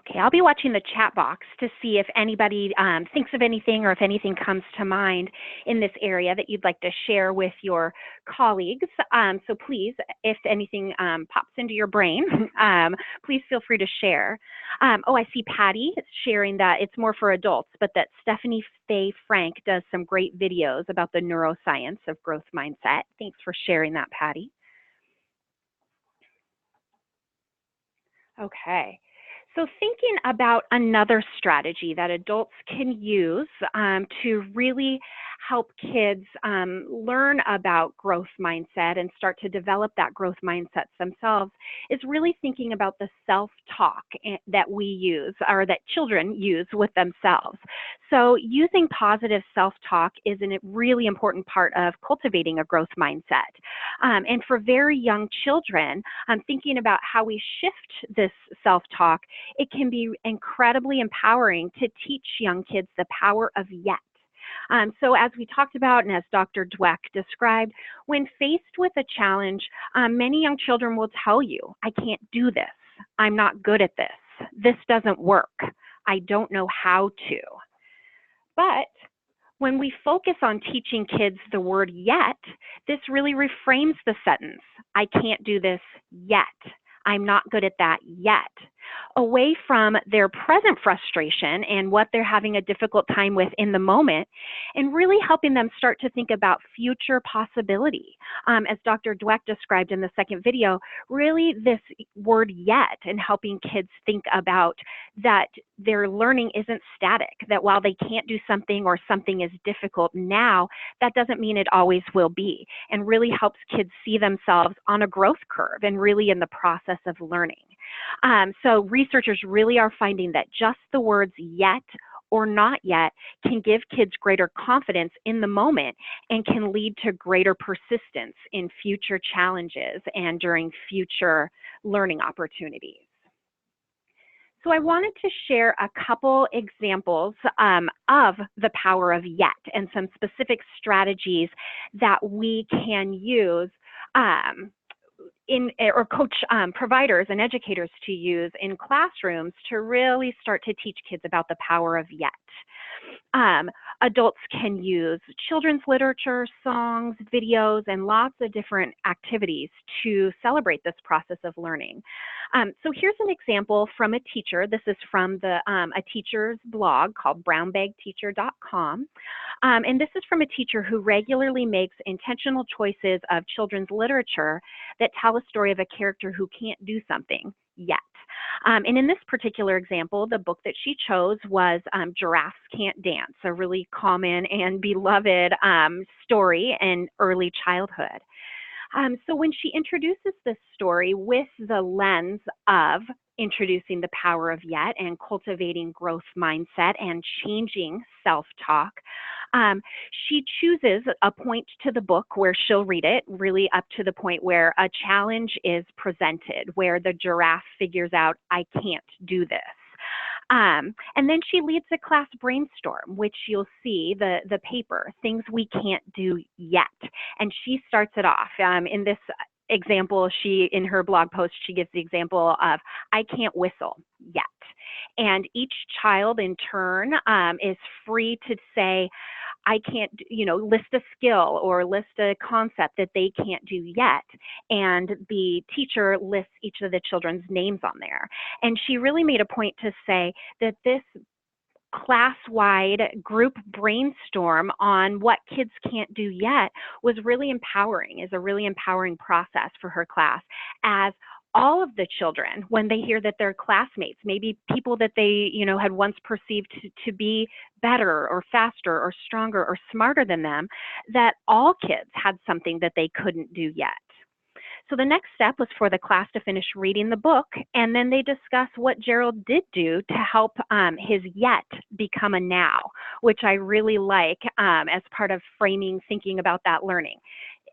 Speaker 7: Okay, I'll be watching the chat box to see if anybody thinks of anything or if anything comes to mind in this area that you'd like to share with your colleagues. So please, if anything pops into your brain, please feel free to share. Oh, I see Patty sharing that it's more for adults, but that Stephanie Faye Frank does some great videos about the neuroscience of growth mindset. Thanks for sharing that, Patty. Okay. So thinking about another strategy that adults can use to really help kids learn about growth mindset and start to develop that growth mindset themselves is really thinking about the self-talk that we use, or that children use with themselves. So using positive self-talk is a really important part of cultivating a growth mindset. And for very young children, thinking about how we shift this self-talk, it can be incredibly empowering to teach young kids the power of yet. So as we talked about, and as Dr. Dweck described, when faced with a challenge, many young children will tell you, I can't do this. I'm not good at this. This doesn't work. I don't know how to. But when we focus on teaching kids the word yet, this really reframes the sentence. I can't do this yet. I'm not good at that yet, away from their present frustration and what they're having a difficult time with in the moment, and really helping them start to think about future possibility. As Dr. Dweck described in the second video, really this word yet, and helping kids think about that their learning isn't static, that while they can't do something or something is difficult now, that doesn't mean it always will be, and really helps kids see themselves on a growth curve and really in the process of learning. So researchers really are finding that just the words yet or not yet can give kids greater confidence in the moment and can lead to greater persistence in future challenges and during future learning opportunities. So I wanted to share a couple examples of the power of yet and some specific strategies that we can use or coach providers and educators to use in classrooms to really start to teach kids about the power of yet. Adults can use children's literature, songs, videos, and lots of different activities to celebrate this process of learning. So here's an example from a teacher. This is from a teacher's blog called brownbagteacher.com. And this is from a teacher who regularly makes intentional choices of children's literature that tell a story of a character who can't do something yet. And in this particular example, the book that she chose was Giraffes Can't Dance, a really common and beloved story in early childhood. So when she introduces this story with the lens of introducing the power of yet and cultivating growth mindset and changing self-talk, She chooses a point to the book where she'll read it, really up to the point where a challenge is presented, where the giraffe figures out, I can't do this. And then she leads a class brainstorm, which you'll see the paper, things we can't do yet. And she starts it off. In this example, in her blog post, she gives the example of, I can't whistle yet. And each child in turn is free to say, I can't, list a skill or list a concept that they can't do yet. And the teacher lists each of the children's names on there. And she really made a point to say that this class-wide group brainstorm on what kids can't do yet was really empowering, is a really empowering process for her class, as all of the children, when they hear that their classmates, maybe people that they, had once perceived to be better or faster or stronger or smarter than them, that all kids had something that they couldn't do yet. So the next step was for the class to finish reading the book, and then they discuss what Gerald did do to help his yet become a now, which I really like as part of framing, thinking about that learning.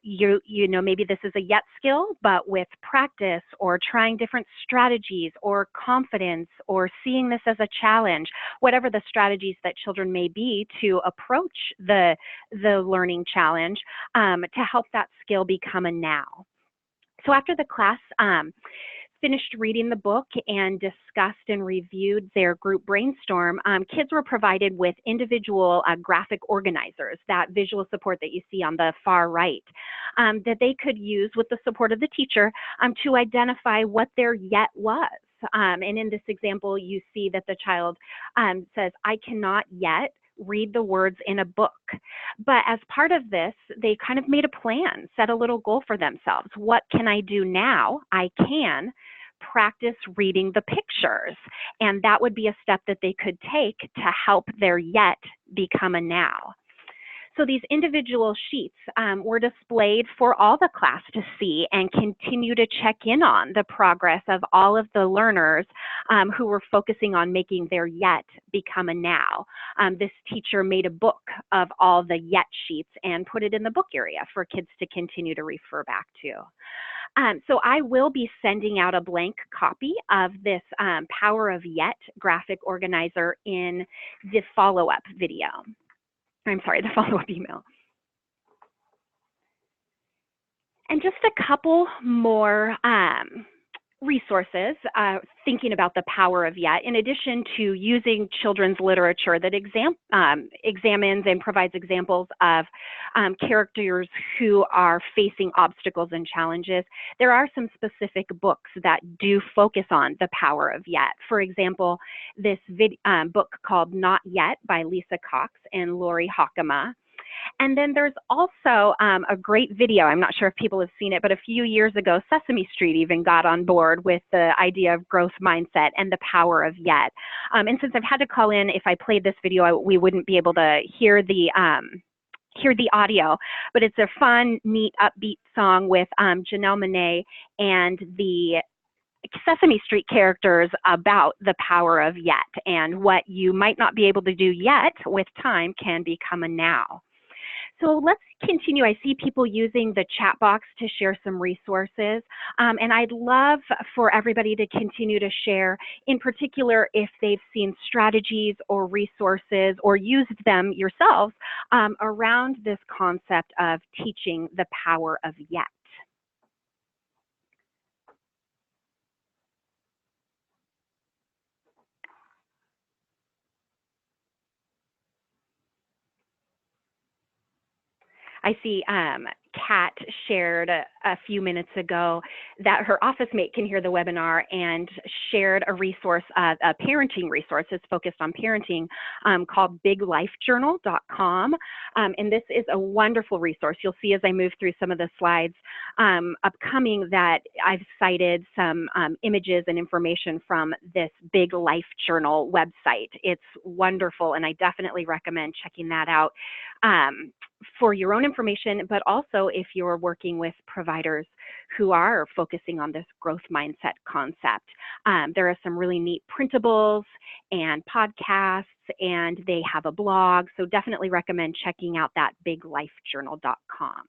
Speaker 7: Maybe this is a yet skill, but with practice or trying different strategies or confidence or seeing this as a challenge, whatever the strategies that children may be to approach the learning challenge, to help that skill become a now. So after the class finished reading the book and discussed and reviewed their group brainstorm, kids were provided with individual graphic organizers, that visual support that you see on the far right, that they could use with the support of the teacher to identify what their yet was. And in this example, you see that the child says, I cannot yet read the words in a book. But as part of this, they kind of made a plan, set a little goal for themselves. What can I do now? I can practice reading the pictures. And that would be a step that they could take to help their yet become a now. So these individual sheets were displayed for all the class to see and continue to check in on the progress of all of the learners who were focusing on making their yet become a now. This teacher made a book of all the yet sheets and put it in the book area for kids to continue to refer back to. So I will be sending out a blank copy of this Power of Yet graphic organizer in the follow-up video. I'm sorry, the follow-up email. And just a couple more resources thinking about the power of yet, in addition to using children's literature that examines and provides examples of characters who are facing obstacles and challenges. There are some specific books that do focus on the power of yet. For example, this book called Not Yet by Lisa Cox and Lori Hockema. And then there's also a great video, I'm not sure if people have seen it, but a few years ago, Sesame Street even got on board with the idea of growth mindset and the power of yet. And since I've had to call in, if I played this video, we wouldn't be able to hear the audio, but it's a fun, neat, upbeat song with Janelle Monáe and the Sesame Street characters about the power of yet, and what you might not be able to do yet with time can become a now. So let's continue. I see people using the chat box to share some resources, and I'd love for everybody to continue to share, in particular, if they've seen strategies or resources or used them yourselves around this concept of teaching the power of yet. I see Kat shared a few minutes ago that her office mate can hear the webinar and shared a resource, a parenting resource that's focused on parenting called biglifejournal.com. And this is a wonderful resource. You'll see as I move through some of the slides upcoming that I've cited some images and information from this Big Life Journal website. It's wonderful, and I definitely recommend checking that out. for your own information, but also if you're working with providers who are focusing on this growth mindset concept. There are some really neat printables and podcasts, and they have a blog, so definitely recommend checking out that biglifejournal.com.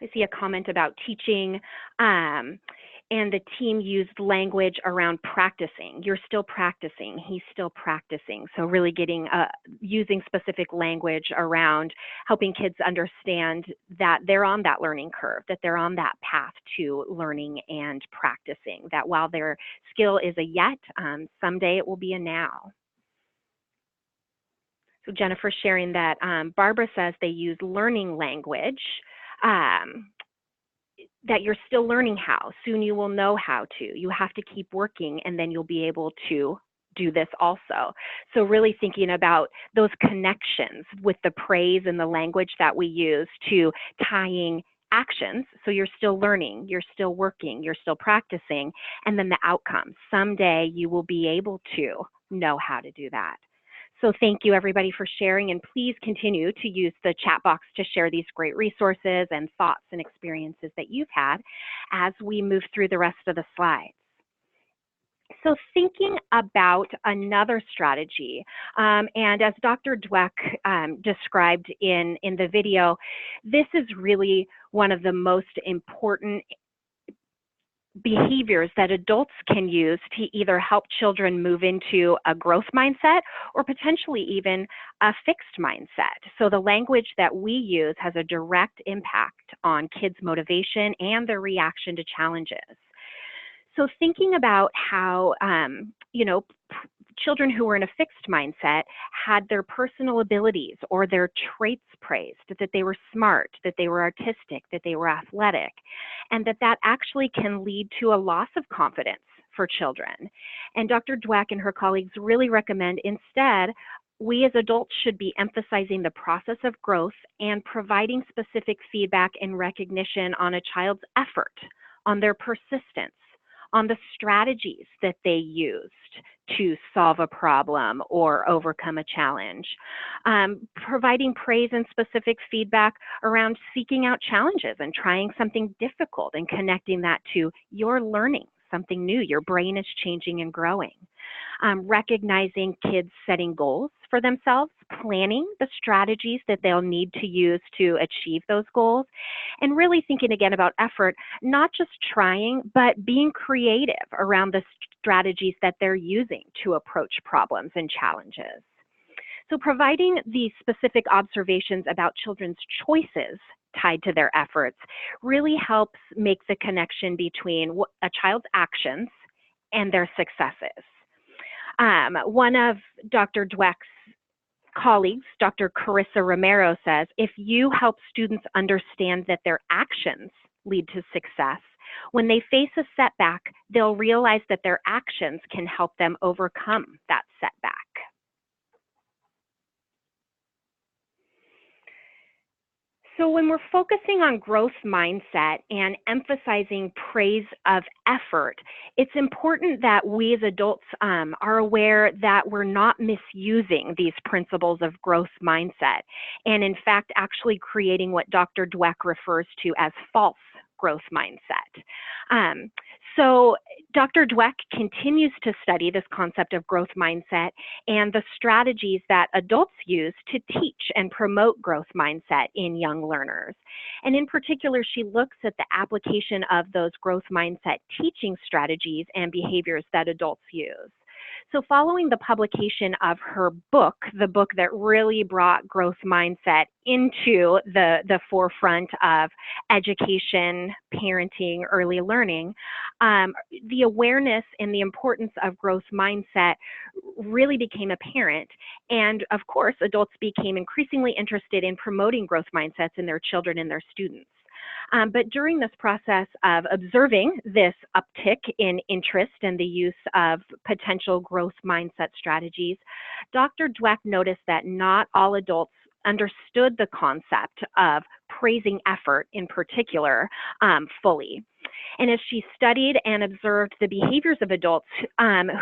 Speaker 7: I see a comment about teaching, and the team used language around practicing. You're still practicing, he's still practicing. So really getting, using specific language around helping kids understand that they're on that learning curve, that they're on that path to learning and practicing, that while their skill is a yet, someday it will be a now. So Jennifer sharing that Barbara says they use learning language, that you're still learning how. Soon you will know how to. You have to keep working, and then you'll be able to do this also. So really thinking about those connections with the praise and the language that we use to tying actions. So you're still learning, you're still working, you're still practicing, and then the outcomes. Someday you will be able to know how to do that. So thank you everybody for sharing, and please continue to use the chat box to share these great resources and thoughts and experiences that you've had as we move through the rest of the slides. So thinking about another strategy, and as Dr. Dweck described in the video, this is really one of the most important behaviors that adults can use to either help children move into a growth mindset or potentially even a fixed mindset. So the language that we use has a direct impact on kids' motivation and their reaction to challenges. So thinking about how, children who were in a fixed mindset had their personal abilities or their traits praised, that they were smart, that they were artistic, that they were athletic, and that actually can lead to a loss of confidence for children. And Dr. Dweck and her colleagues really recommend instead, we as adults should be emphasizing the process of growth and providing specific feedback and recognition on a child's effort, on their persistence, on the strategies that they used to solve a problem or overcome a challenge. Providing praise and specific feedback around seeking out challenges and trying something difficult and connecting that to your learning something new. Your brain is changing and growing. Recognizing kids setting goals for themselves, planning the strategies that they'll need to use to achieve those goals, and really thinking again about effort, not just trying, but being creative around the strategies that they're using to approach problems and challenges. So providing these specific observations about children's choices tied to their efforts really helps make the connection between a child's actions and their successes. One of Dr. Dweck's colleagues, Dr. Carissa Romero, says, if you help students understand that their actions lead to success, when they face a setback, they'll realize that their actions can help them overcome that setback. So when we're focusing on growth mindset and emphasizing praise of effort, it's important that we as adults are aware that we're not misusing these principles of growth mindset, and in fact actually creating what Dr. Dweck refers to as false growth mindset. So Dr. Dweck continues to study this concept of growth mindset and the strategies that adults use to teach and promote growth mindset in young learners. And in particular, she looks at the application of those growth mindset teaching strategies and behaviors that adults use. So following the publication of her book, the book that really brought growth mindset into the forefront of education, parenting, early learning, the awareness and the importance of growth mindset really became apparent. And of course, adults became increasingly interested in promoting growth mindsets in their children and their students. But during this process of observing this uptick in interest and the use of potential growth mindset strategies, Dr. Dweck noticed that not all adults understood the concept of praising effort in particular fully. And as she studied and observed the behaviors of adults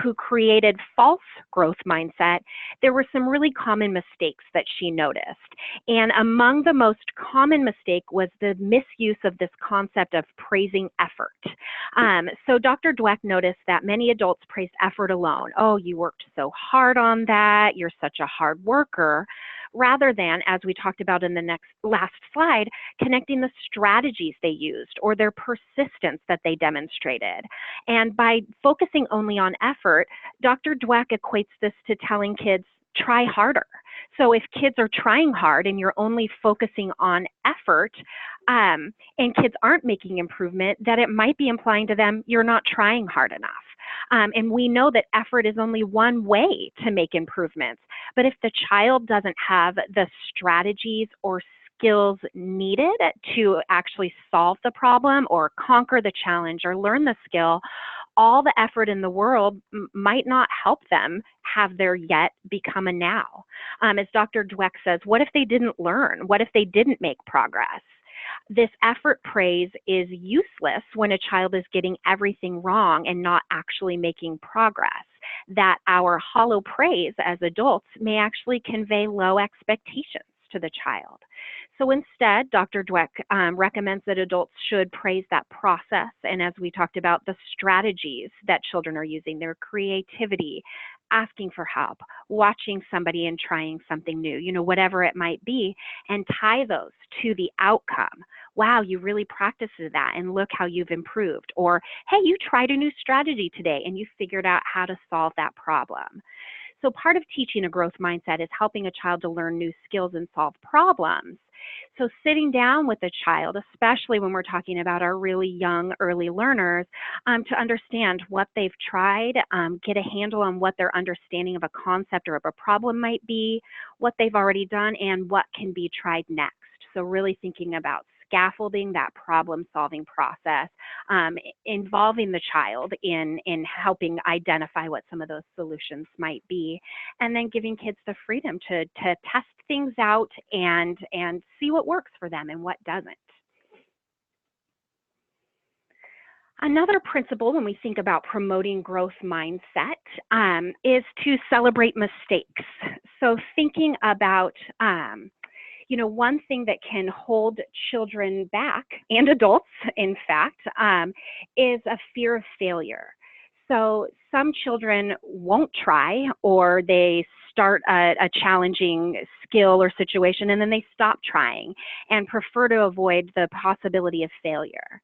Speaker 7: who created false growth mindset, there were some really common mistakes that she noticed. And among the most common mistake was the misuse of this concept of praising effort. So Dr. Dweck noticed that many adults praised effort alone. Oh, you worked so hard on that. You're such a hard worker. Rather than, as we talked about in the last slide, connecting the strategies they used or their persistence that they demonstrated. And by focusing only on effort, Dr. Dweck equates this to telling kids, try harder. So if kids are trying hard and you're only focusing on effort, and kids aren't making improvement, that it might be implying to them you're not trying hard enough. And we know that effort is only one way to make improvements. But if the child doesn't have the strategies or skills needed to actually solve the problem or conquer the challenge or learn the skill, all the effort in the world might not help them have their yet become a now. As Dr. Dweck says, what if they didn't learn? What if they didn't make progress? This effort praise is useless when a child is getting everything wrong and not actually making progress. That our hollow praise as adults may actually convey low expectations to the child. So instead, Dr. Dweck recommends that adults should praise that process, and as we talked about, the strategies that children are using, their creativity, asking for help, watching somebody and trying something new, whatever it might be, and tie those to the outcome. Wow, you really practiced that and look how you've improved. Or, hey, you tried a new strategy today and you figured out how to solve that problem. So part of teaching a growth mindset is helping a child to learn new skills and solve problems. So sitting down with a child, especially when we're talking about our really young early learners, to understand what they've tried, get a handle on what their understanding of a concept or of a problem might be, what they've already done, and what can be tried next. So really thinking about scaffolding that problem-solving process, involving the child in helping identify what some of those solutions might be, and then giving kids the freedom to test things out and see what works for them and what doesn't. Another principle when we think about promoting growth mindset is to celebrate mistakes. So thinking about one thing that can hold children back, and adults, in fact, is a fear of failure. So some children won't try, or they start a challenging skill or situation and then they stop trying and prefer to avoid the possibility of failure.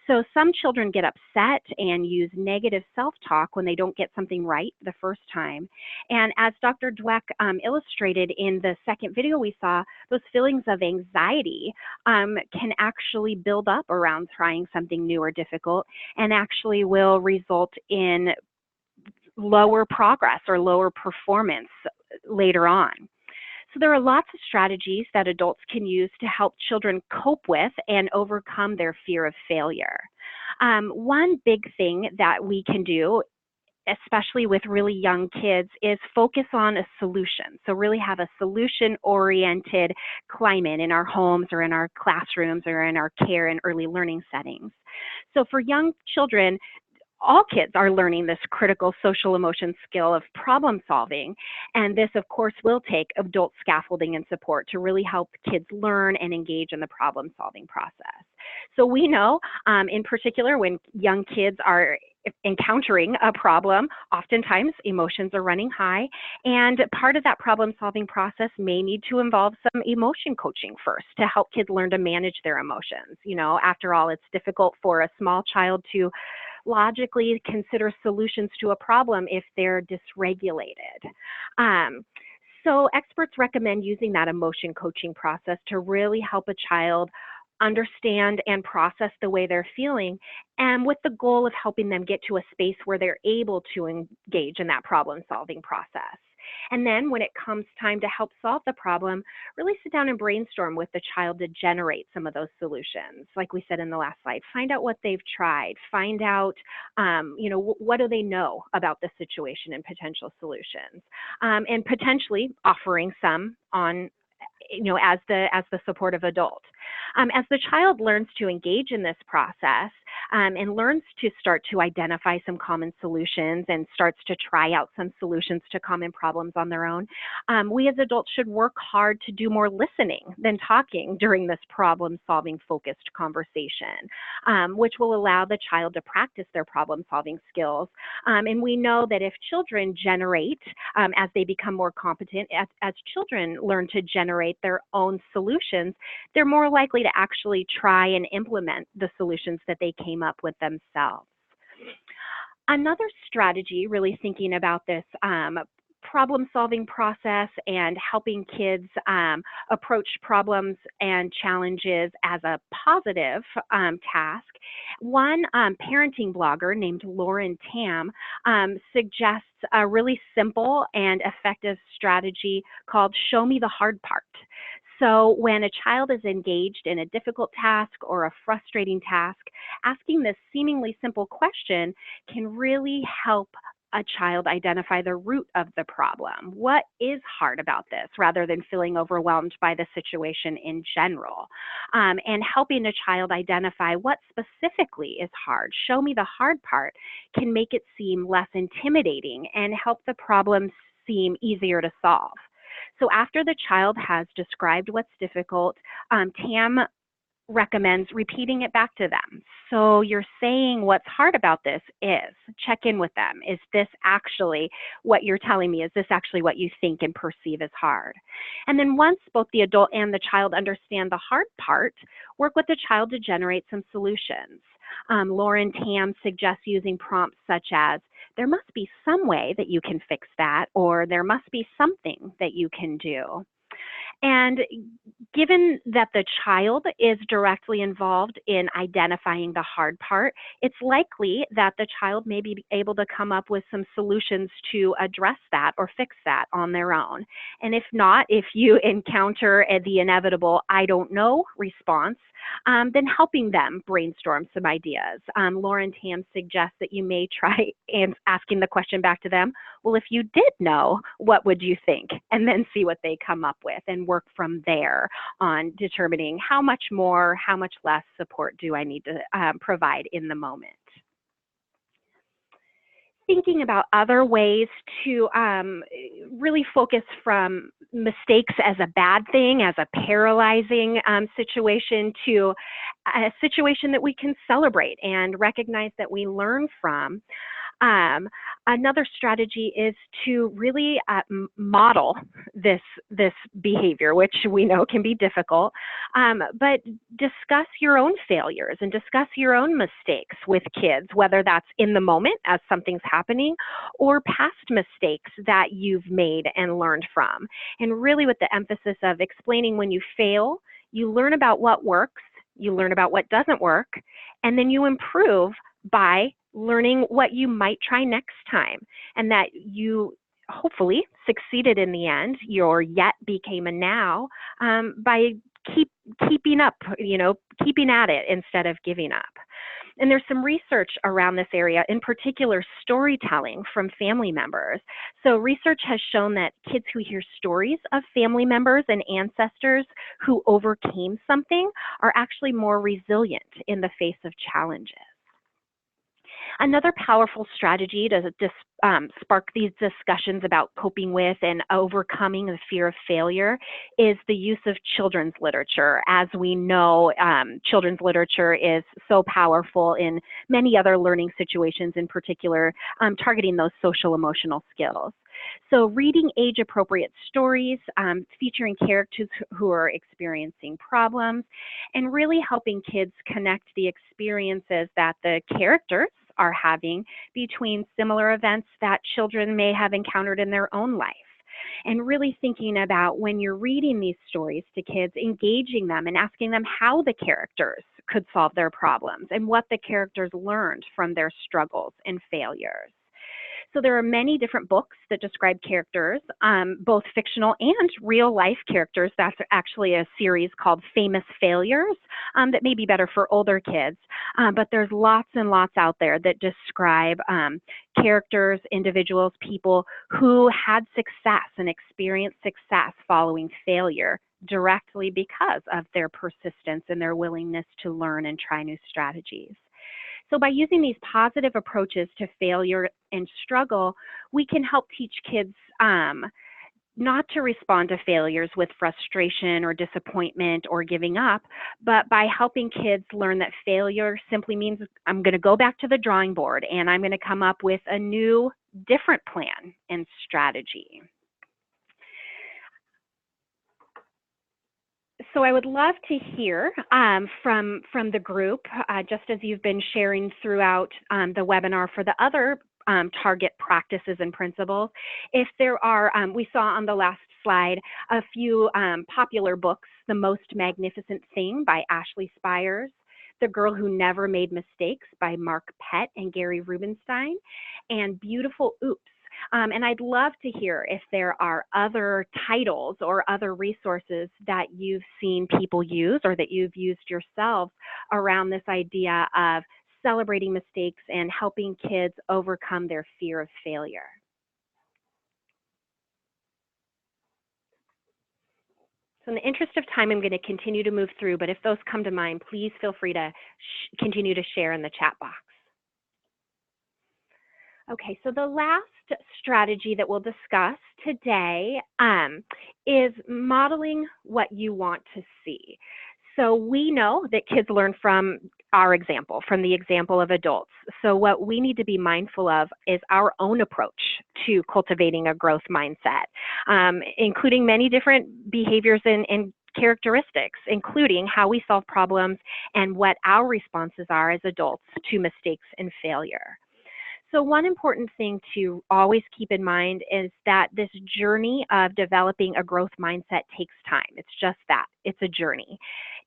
Speaker 7: So some children get upset and use negative self-talk when they don't get something right the first time. And as Dr. Dweck illustrated in the second video we saw, those feelings of anxiety can actually build up around trying something new or difficult, and actually will result in lower progress or lower performance later on. So there are lots of strategies that adults can use to help children cope with and overcome their fear of failure. One big thing that we can do, especially with really young kids, is focus on a solution. So really have a solution-oriented climate in our homes or in our classrooms or in our care and early learning settings. So for young children, all kids are learning this critical social emotion skill of problem solving. And this, of course, will take adult scaffolding and support to really help kids learn and engage in the problem solving process. So we know, in particular, when young kids are encountering a problem, oftentimes emotions are running high, and part of that problem solving process may need to involve some emotion coaching first to help kids learn to manage their emotions. After all, it's difficult for a small child to logically consider solutions to a problem if they're dysregulated. So experts recommend using that emotion coaching process to really help a child understand and process the way they're feeling, and with the goal of helping them get to a space where they're able to engage in that problem solving process. And then when it comes time to help solve the problem, really sit down and brainstorm with the child to generate some of those solutions. Like we said in the last slide, find out what they've tried, find out, what do they know about the situation and potential solutions, and potentially offering some on as the supportive adult. As the child learns to engage in this process, and learns to start to identify some common solutions and starts to try out some solutions to common problems on their own, we as adults should work hard to do more listening than talking during this problem-solving focused conversation, which will allow the child to practice their problem-solving skills. And we know that if children generate, as they become more competent, as children learn to generate their own solutions, they're more likely to actually try and implement the solutions that they came up with themselves. Another strategy, really thinking about this problem-solving process and helping kids approach problems and challenges as a positive task. One parenting blogger named Lauren Tam suggests a really simple and effective strategy called Show Me the Hard Part. So when a child is engaged in a difficult task or a frustrating task, asking this seemingly simple question can really help a child identify the root of the problem. What is hard about this, rather than feeling overwhelmed by the situation in general? And helping a child identify what specifically is hard, show me the hard part, can make it seem less intimidating and help the problem seem easier to solve. So after the child has described what's difficult, Tam recommends repeating it back to them. So you're saying what's hard about this is, check in with them. Is this actually what you're telling me? Is this actually what you think and perceive as hard? And then once both the adult and the child understand the hard part, work with the child to generate some solutions. Lauren Tam suggests using prompts such as, there must be some way that you can fix that, or there must be something that you can do. And given that the child is directly involved in identifying the hard part, it's likely that the child may be able to come up with some solutions to address that or fix that on their own. And if not, if you encounter the inevitable "I don't know" response, then helping them brainstorm some ideas. Lauren Tam suggests that you may try asking the question back to them, well, if you did know, what would you think? And then see what they come up with and work from there on determining how much more, how much less support do I need to provide in the moment. Thinking about other ways to really focus from mistakes as a bad thing, as a paralyzing situation, to a situation that we can celebrate and recognize that we learn from. Another strategy is to really model this behavior, which we know can be difficult, but discuss your own failures and discuss your own mistakes with kids, whether that's in the moment as something's happening or past mistakes that you've made and learned from. And really with the emphasis of explaining when you fail, you learn about what works, you learn about what doesn't work, and then you improve by learning what you might try next time, and that you hopefully succeeded in the end. Your yet became a now by keeping up, keeping at it instead of giving up. And there's some research around this area, in particular storytelling from family members. So research has shown that kids who hear stories of family members and ancestors who overcame something are actually more resilient in the face of challenges. Another powerful strategy to spark these discussions about coping with and overcoming the fear of failure is the use of children's literature. As we know, children's literature is so powerful in many other learning situations, in particular, targeting those social emotional skills. So reading age-appropriate stories, featuring characters who are experiencing problems, and really helping kids connect the experiences that the characters are having between similar events that children may have encountered in their own life. And really thinking about, when you're reading these stories to kids, engaging them and asking them how the characters could solve their problems and what the characters learned from their struggles and failures. So there are many different books that describe characters, both fictional and real life characters. That's actually a series called Famous Failures that may be better for older kids. But there's lots and lots out there that describe characters, individuals, people who had success and experienced success following failure directly because of their persistence and their willingness to learn and try new strategies. So by using these positive approaches to failure and struggle, we can help teach kids not to respond to failures with frustration or disappointment or giving up, but by helping kids learn that failure simply means I'm going to go back to the drawing board and I'm going to come up with a new, different plan and strategy. So I would love to hear from the group, just as you've been sharing throughout the webinar for the other target practices and principles. If there are, we saw on the last slide a few popular books, The Most Magnificent Thing by Ashley Spires, The Girl Who Never Made Mistakes by Mark Pett and Gary Rubenstein, and Beautiful Oops. And I'd love to hear if there are other titles or other resources that you've seen people use or that you've used yourselves around this idea of celebrating mistakes and helping kids overcome their fear of failure. So in the interest of time, I'm going to continue to move through, but if those come to mind, please feel free to continue to share in the chat box. Okay, so the last strategy that we'll discuss today is modeling what you want to see. So we know that kids learn from our example, from the example of adults. So what we need to be mindful of is our own approach to cultivating a growth mindset, including many different behaviors and characteristics, including how we solve problems and what our responses are as adults to mistakes and failure. So one important thing to always keep in mind is that this journey of developing a growth mindset takes time. It's just that. It's a journey.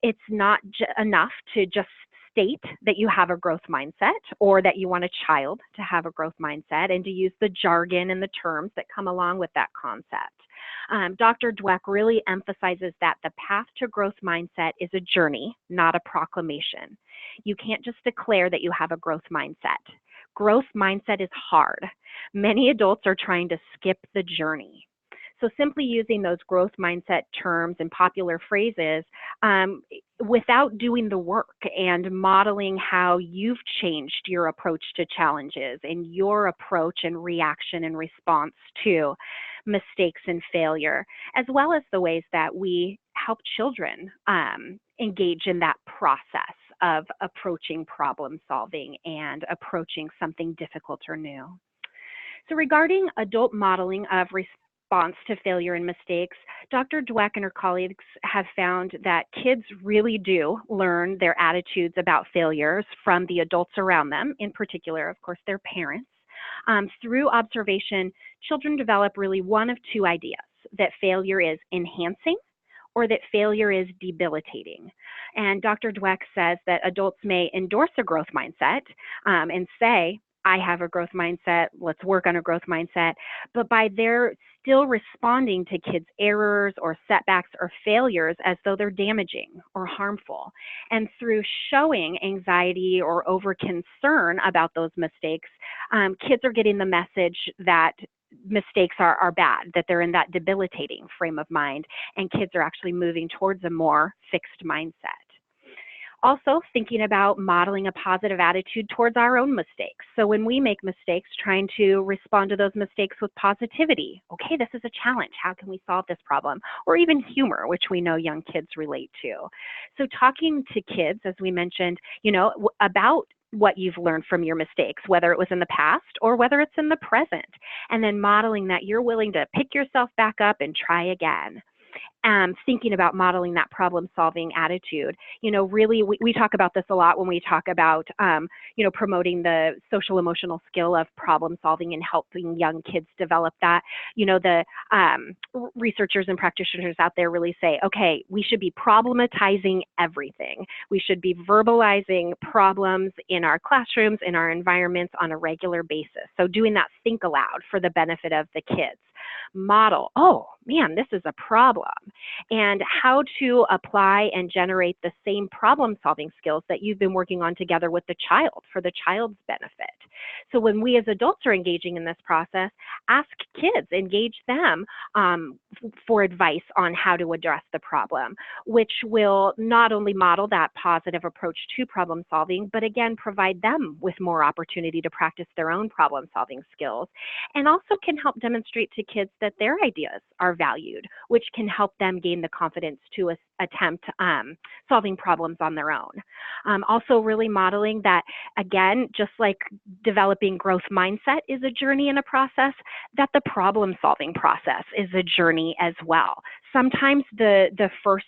Speaker 7: It's not enough to just state that you have a growth mindset or that you want a child to have a growth mindset and to use the jargon and the terms that come along with that concept. Dr. Dweck really emphasizes that the path to growth mindset is a journey, not a proclamation. You can't just declare that you have a growth mindset. Growth mindset is hard. Many adults are trying to skip the journey. So simply using those growth mindset terms and popular phrases without doing the work and modeling how you've changed your approach to challenges and your approach and reaction and response to mistakes and failure, as well as the ways that we help children engage in that process of approaching problem solving and approaching something difficult or new. So regarding adult modeling of response to failure and mistakes, Dr. Dweck and her colleagues have found that kids really do learn their attitudes about failures from the adults around them, in particular, of course, their parents. Through observation, children develop really one of two ideas, that failure is enhancing or that failure is debilitating. And Dr. Dweck says that adults may endorse a growth mindset and say, I have a growth mindset, let's work on a growth mindset, but by their still responding to kids' errors or setbacks or failures as though they're damaging or harmful. And through showing anxiety or over concern about those mistakes, kids are getting the message that mistakes are bad, that they're in that debilitating frame of mind, and kids are actually moving towards a more fixed mindset. Also, thinking about modeling a positive attitude towards our own mistakes. So when we make mistakes, trying to respond to those mistakes with positivity. Okay, this is a challenge. How can we solve this problem? Or even humor, which we know young kids relate to. So talking to kids, as we mentioned, about what you've learned from your mistakes, whether it was in the past or whether it's in the present, and then modeling that you're willing to pick yourself back up and try again. Thinking about modeling that problem-solving attitude. Really, we talk about this a lot when we talk about, promoting the social-emotional skill of problem-solving and helping young kids develop that. The researchers and practitioners out there really say, okay, we should be problematizing everything. We should be verbalizing problems in our classrooms, in our environments on a regular basis. So doing that think aloud for the benefit of the kids. Model, oh man, this is a problem, and how to apply and generate the same problem solving skills that you've been working on together with the child for the child's benefit. So when we as adults are engaging in this process, ask kids, engage them for advice on how to address the problem, which will not only model that positive approach to problem solving, but again, provide them with more opportunity to practice their own problem solving skills, and also can help demonstrate to kids that their ideas are valued, which can help them gain the confidence to attempt solving problems on their own. Also really modeling that, again, just like developing growth mindset is a journey and a process, that the problem solving process is a journey as well. Sometimes the first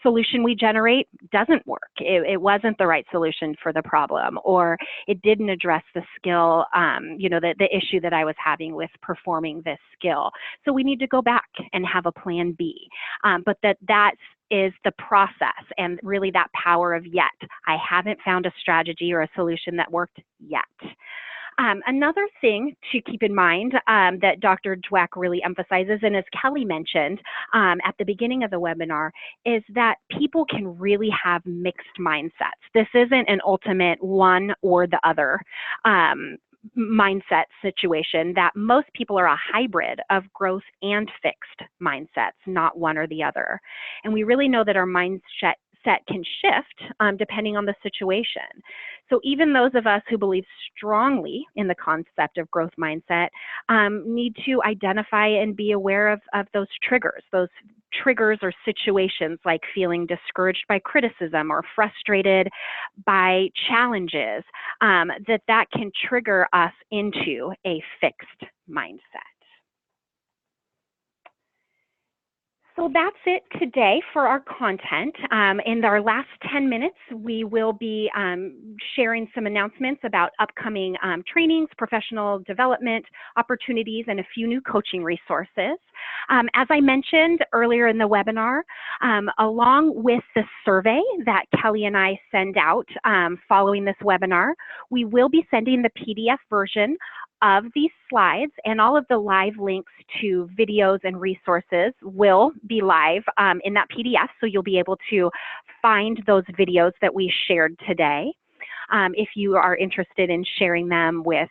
Speaker 7: solution we generate doesn't work. It wasn't the right solution for the problem, or it didn't address the skill, the issue that I was having with performing this skill. So we need to go back and have a plan B. But that is the process, and really that power of yet. I haven't found a strategy or a solution that worked yet. Another thing to keep in mind that Dr. Dweck really emphasizes, and as Kelly mentioned at the beginning of the webinar, is that people can really have mixed mindsets. This isn't an ultimate one or the other mindset situation, that most people are a hybrid of growth and fixed mindsets, not one or the other. And we really know that our mindset can shift depending on the situation. So even those of us who believe strongly in the concept of growth mindset need to identify and be aware of those triggers or situations like feeling discouraged by criticism or frustrated by challenges, that can trigger us into a fixed mindset. So that's it today for our content. In our last 10 minutes, we will be sharing some announcements about upcoming trainings, professional development opportunities, and a few new coaching resources. As I mentioned earlier in the webinar, along with the survey that Kelly and I send out following this webinar, we will be sending the PDF version of these slides, and all of the live links to videos and resources will be live in that PDF, so you'll be able to find those videos that we shared today. If you are interested in sharing them with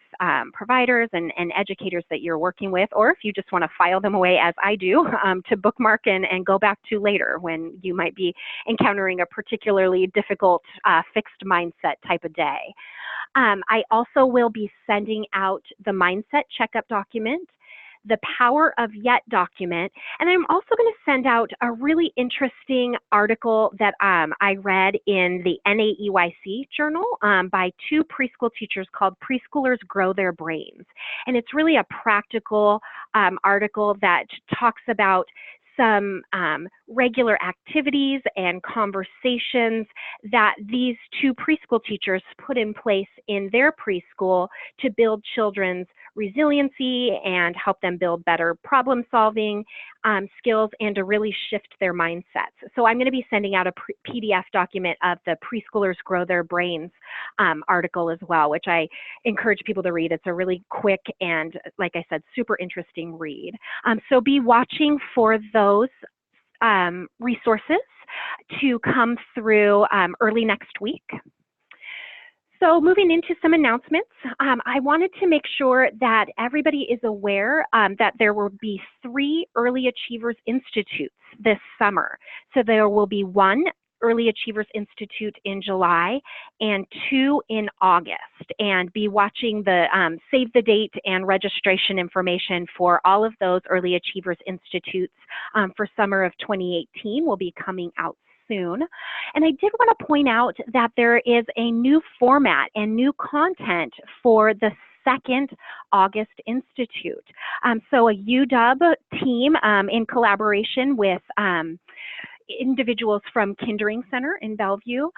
Speaker 7: providers and educators that you're working with, or if you just want to file them away as I do to bookmark and go back to later when you might be encountering a particularly difficult fixed mindset type of day. I also will be sending out the mindset checkup document, the Power of Yet document, and I'm also going to send out a really interesting article that I read in the NAEYC journal by two preschool teachers called Preschoolers Grow Their Brains. And it's really a practical article that talks about some regular activities and conversations that these two preschool teachers put in place in their preschool to build children's resiliency and help them build better problem solving skills and to really shift their mindsets. So I'm going to be sending out a PDF document of the Preschoolers Grow Their Brains article as well, which I encourage people to read. It's a really quick and, like I said, super interesting read. So be watching for those resources to come through early next week. So moving into some announcements, I wanted to make sure that everybody is aware that there will be 3 Early Achievers Institutes this summer. So there will be 1 Early Achievers Institute in July and 2 in August. And be watching the save the date and registration information for all of those Early Achievers Institutes for summer of 2018 will be coming out soon. And I did want to point out that there is a new format and new content for the second August Institute. So a UW team in collaboration with individuals from Kindering Center in Bellevue.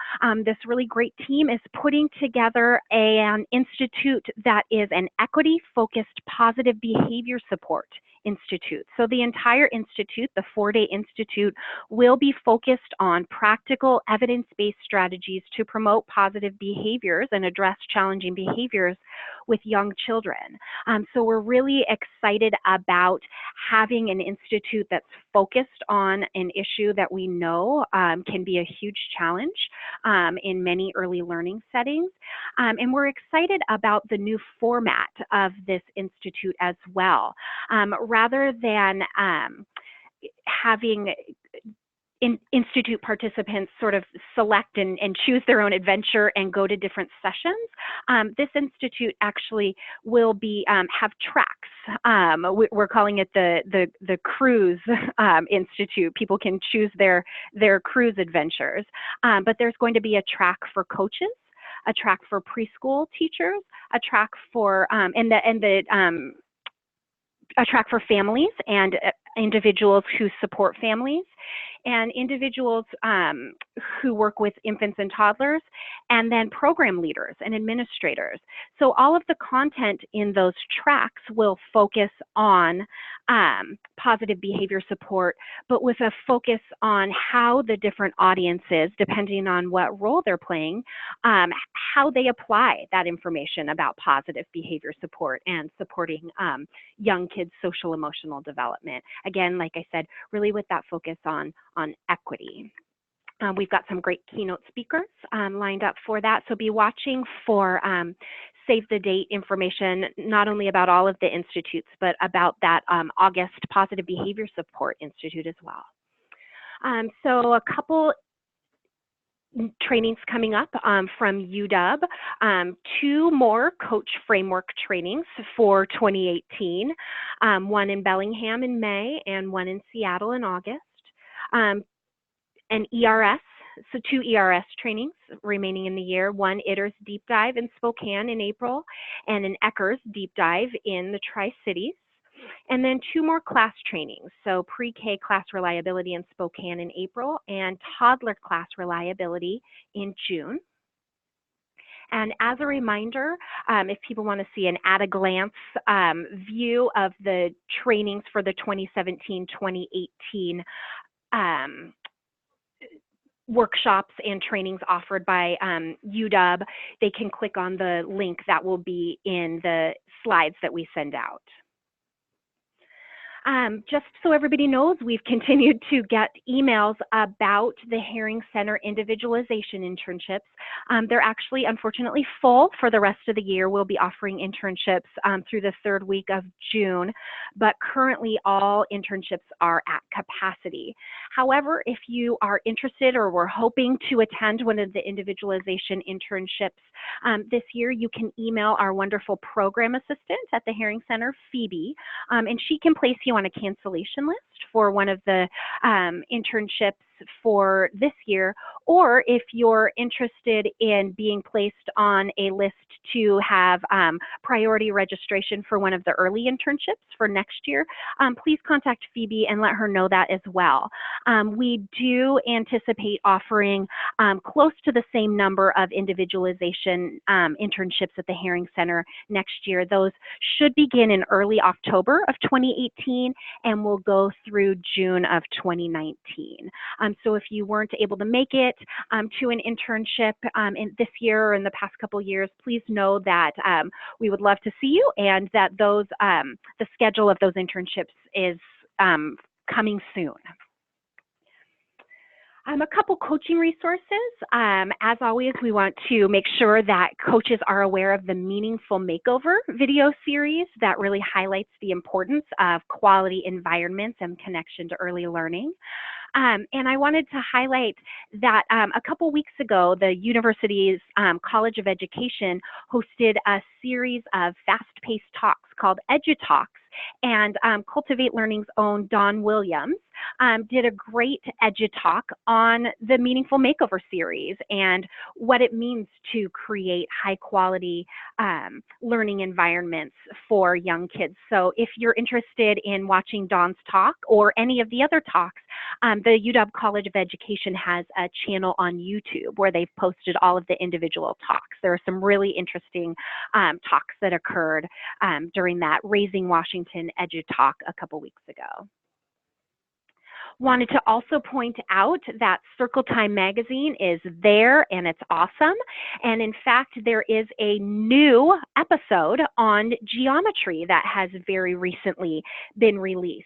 Speaker 7: This really great team is putting together an institute that is an equity-focused positive behavior support institute. So the entire institute, the 4-day institute, will be focused on practical evidence-based strategies to promote positive behaviors and address challenging behaviors with young children. So we're really excited about having an institute that's focused on an issue that we know can be a huge challenge in many early learning settings. And we're excited about the new format of this institute as well. Rather than having institute participants sort of select and choose their own adventure and go to different sessions, this institute actually will be have tracks. We're calling it the cruise institute. People can choose their cruise adventures, but there's going to be a track for coaches, a track for preschool teachers, a track for a track for families and individuals who support families, and individuals who work with infants and toddlers, and then program leaders and administrators. So all of the content in those tracks will focus on positive behavior support, but with a focus on how the different audiences, depending on what role they're playing, how they apply that information about positive behavior support and supporting young kids' social emotional development. Again, like I said, really with that focus on equity. We've got some great keynote speakers lined up for that, so be watching for save the date information, not only about all of the institutes, but about that August Positive Behavior Support Institute as well. So a couple trainings coming up from UW, 2 more coach framework trainings for 2018, one in Bellingham in May and one in Seattle in August. An ERS, so 2 ERS trainings remaining in the year, one ITERS Deep Dive in Spokane in April, and an ECHRS Deep Dive in the Tri-Cities. And then 2 more class trainings, so pre-K class reliability in Spokane in April and toddler class reliability in June. And as a reminder, if people want to see an at-a-glance view of the trainings for the 2017-2018 workshops and trainings offered by UW, they can click on the link that will be in the slides that we send out. Just so everybody knows, we've continued to get emails about the Herring Center individualization internships. They're actually, unfortunately, full for the rest of the year. We'll be offering internships through the 3rd week of June, but currently all internships are at capacity. However, if you are interested or were hoping to attend one of the individualization internships this year, you can email our wonderful program assistant at the Herring Center, Phoebe, and she can place you on a cancellation list for one of the internships for this year, or if you're interested in being placed on a list to have priority registration for one of the early internships for next year, please contact Phoebe and let her know that as well. We do anticipate offering close to the same number of individualization internships at the Herring Center next year. Those should begin in early October of 2018 and will go through June of 2019. So if you weren't able to make it to an internship in this year or in the past couple years, please know that we would love to see you, and that those the schedule of those internships is coming soon. A couple coaching resources. As always, we want to make sure that coaches are aware of the Meaningful Makeover video series that really highlights the importance of quality environments and connection to early learning. And I wanted to highlight that a couple weeks ago, the university's College of Education hosted a series of fast-paced talks called EduTalks, and Cultivate Learning's own Dawn Williams did a great EduTalk on the Meaningful Makeover series and what it means to create high-quality learning environments for young kids. So if you're interested in watching Dawn's talk or any of the other talks, the UW College of Education has a channel on YouTube where they've posted all of the individual talks. There are some really interesting talks that occurred during that Raising Washington EduTalk a couple weeks ago. Wanted to also point out that Circle Time Magazine is there and it's awesome. And in fact, there is a new episode on geometry that has very recently been released.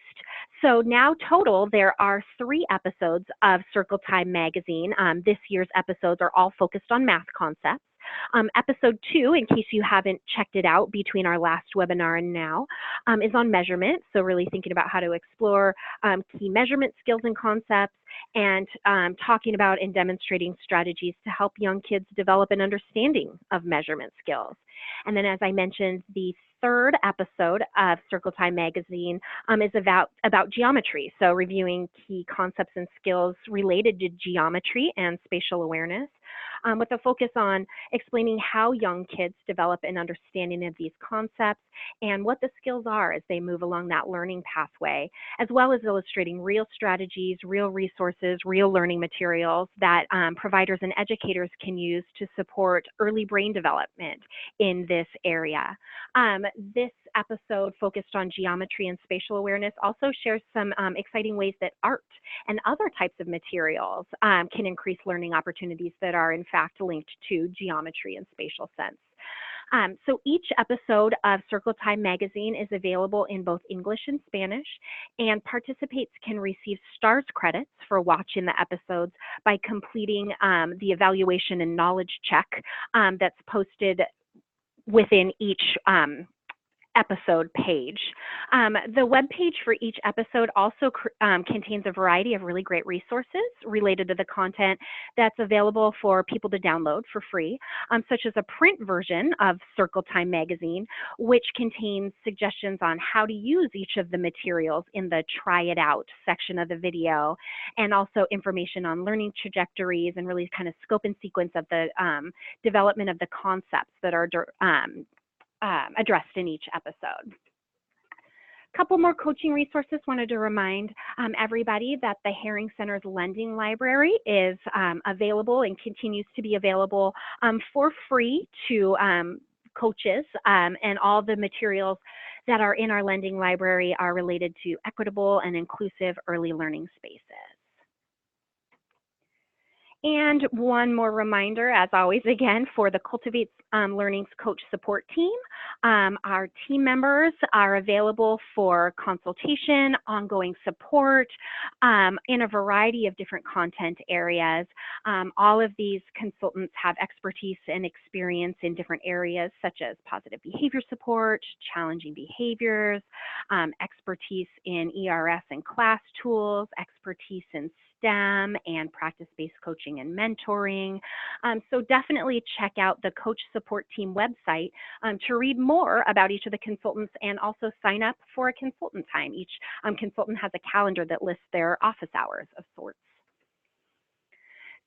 Speaker 7: So now total, there are 3 episodes of Circle Time Magazine. This year's episodes are all focused on math concepts. Episode 2, in case you haven't checked it out between our last webinar and now, is on measurement. So really thinking about how to explore key measurement skills and concepts, and talking about and demonstrating strategies to help young kids develop an understanding of measurement skills. And then, as I mentioned, the 3rd episode of Circle Time Magazine is about geometry. So reviewing key concepts and skills related to geometry and spatial awareness, with a focus on explaining how young kids develop an understanding of these concepts and what the skills are as they move along that learning pathway, as well as illustrating real strategies, real resources, real learning materials that providers and educators can use to support early brain development in this area. This episode focused on geometry and spatial awareness also shares some exciting ways that art and other types of materials can increase learning opportunities that are in fact linked to geometry and spatial sense. So each episode of Circle Time Magazine is available in both English and Spanish, and participants can receive STARS credits for watching the episodes by completing the evaluation and knowledge check that's posted within each episode page. The web page for each episode also contains a variety of really great resources related to the content that's available for people to download for free, such as a print version of Circle Time Magazine, which contains suggestions on how to use each of the materials in the Try It Out section of the video, and also information on learning trajectories and really kind of scope and sequence of the development of the concepts that are addressed in each episode. A couple more coaching resources. Wanted to remind everybody that the Herring Center's lending library is available and continues to be available for free to coaches, and all the materials that are in our lending library are related to equitable and inclusive early learning spaces. And one more reminder, as always, again, for the Cultivate Learning's coach support team. Our team members are available for consultation, ongoing support in a variety of different content areas. All of these consultants have expertise and experience in different areas such as positive behavior support, challenging behaviors, expertise in ERS and class tools, expertise in STEM and practice-based coaching and mentoring. So definitely check out the Coach Support Team website to read more about each of the consultants, and also sign up for a consultant time. Each consultant has a calendar that lists their office hours of sorts.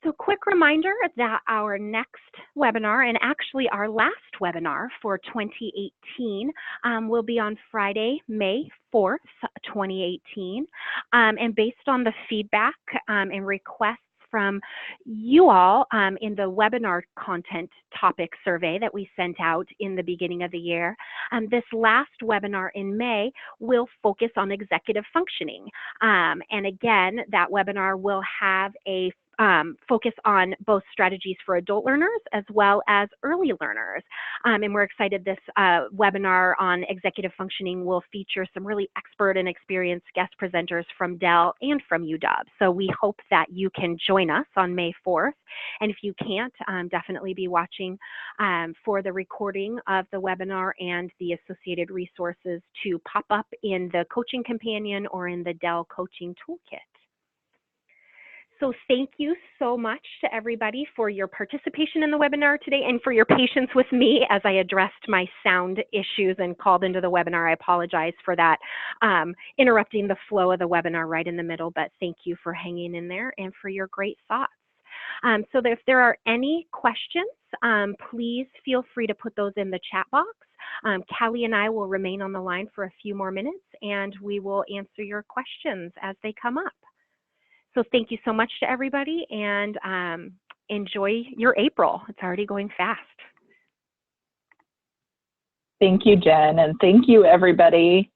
Speaker 7: So quick reminder that our next webinar, and actually our last webinar for 2018, will be on Friday, May 4th, 2018. And based on the feedback and requests from you all in the webinar content topic survey that we sent out in the beginning of the year, this last webinar in May will focus on executive functioning. And again, that webinar will have a focus on both strategies for adult learners as well as early learners. And we're excited this webinar on executive functioning will feature some really expert and experienced guest presenters from Dell and from UW. So we hope that you can join us on May 4th. And if you can't, definitely be watching for the recording of the webinar and the associated resources to pop up in the Coaching Companion or in the Dell Coaching Toolkit. So thank you so much to everybody for your participation in the webinar today and for your patience with me as I addressed my sound issues and called into the webinar. I apologize for that, interrupting the flow of the webinar right in the middle, but thank you for hanging in there and for your great thoughts. So if there are any questions, please feel free to put those in the chat box. Callie and I will remain on the line for a few more minutes, and we will answer your questions as they come up. So thank you so much to everybody, and enjoy your April. It's already going fast.
Speaker 1: Thank you, Jen, and thank you, everybody.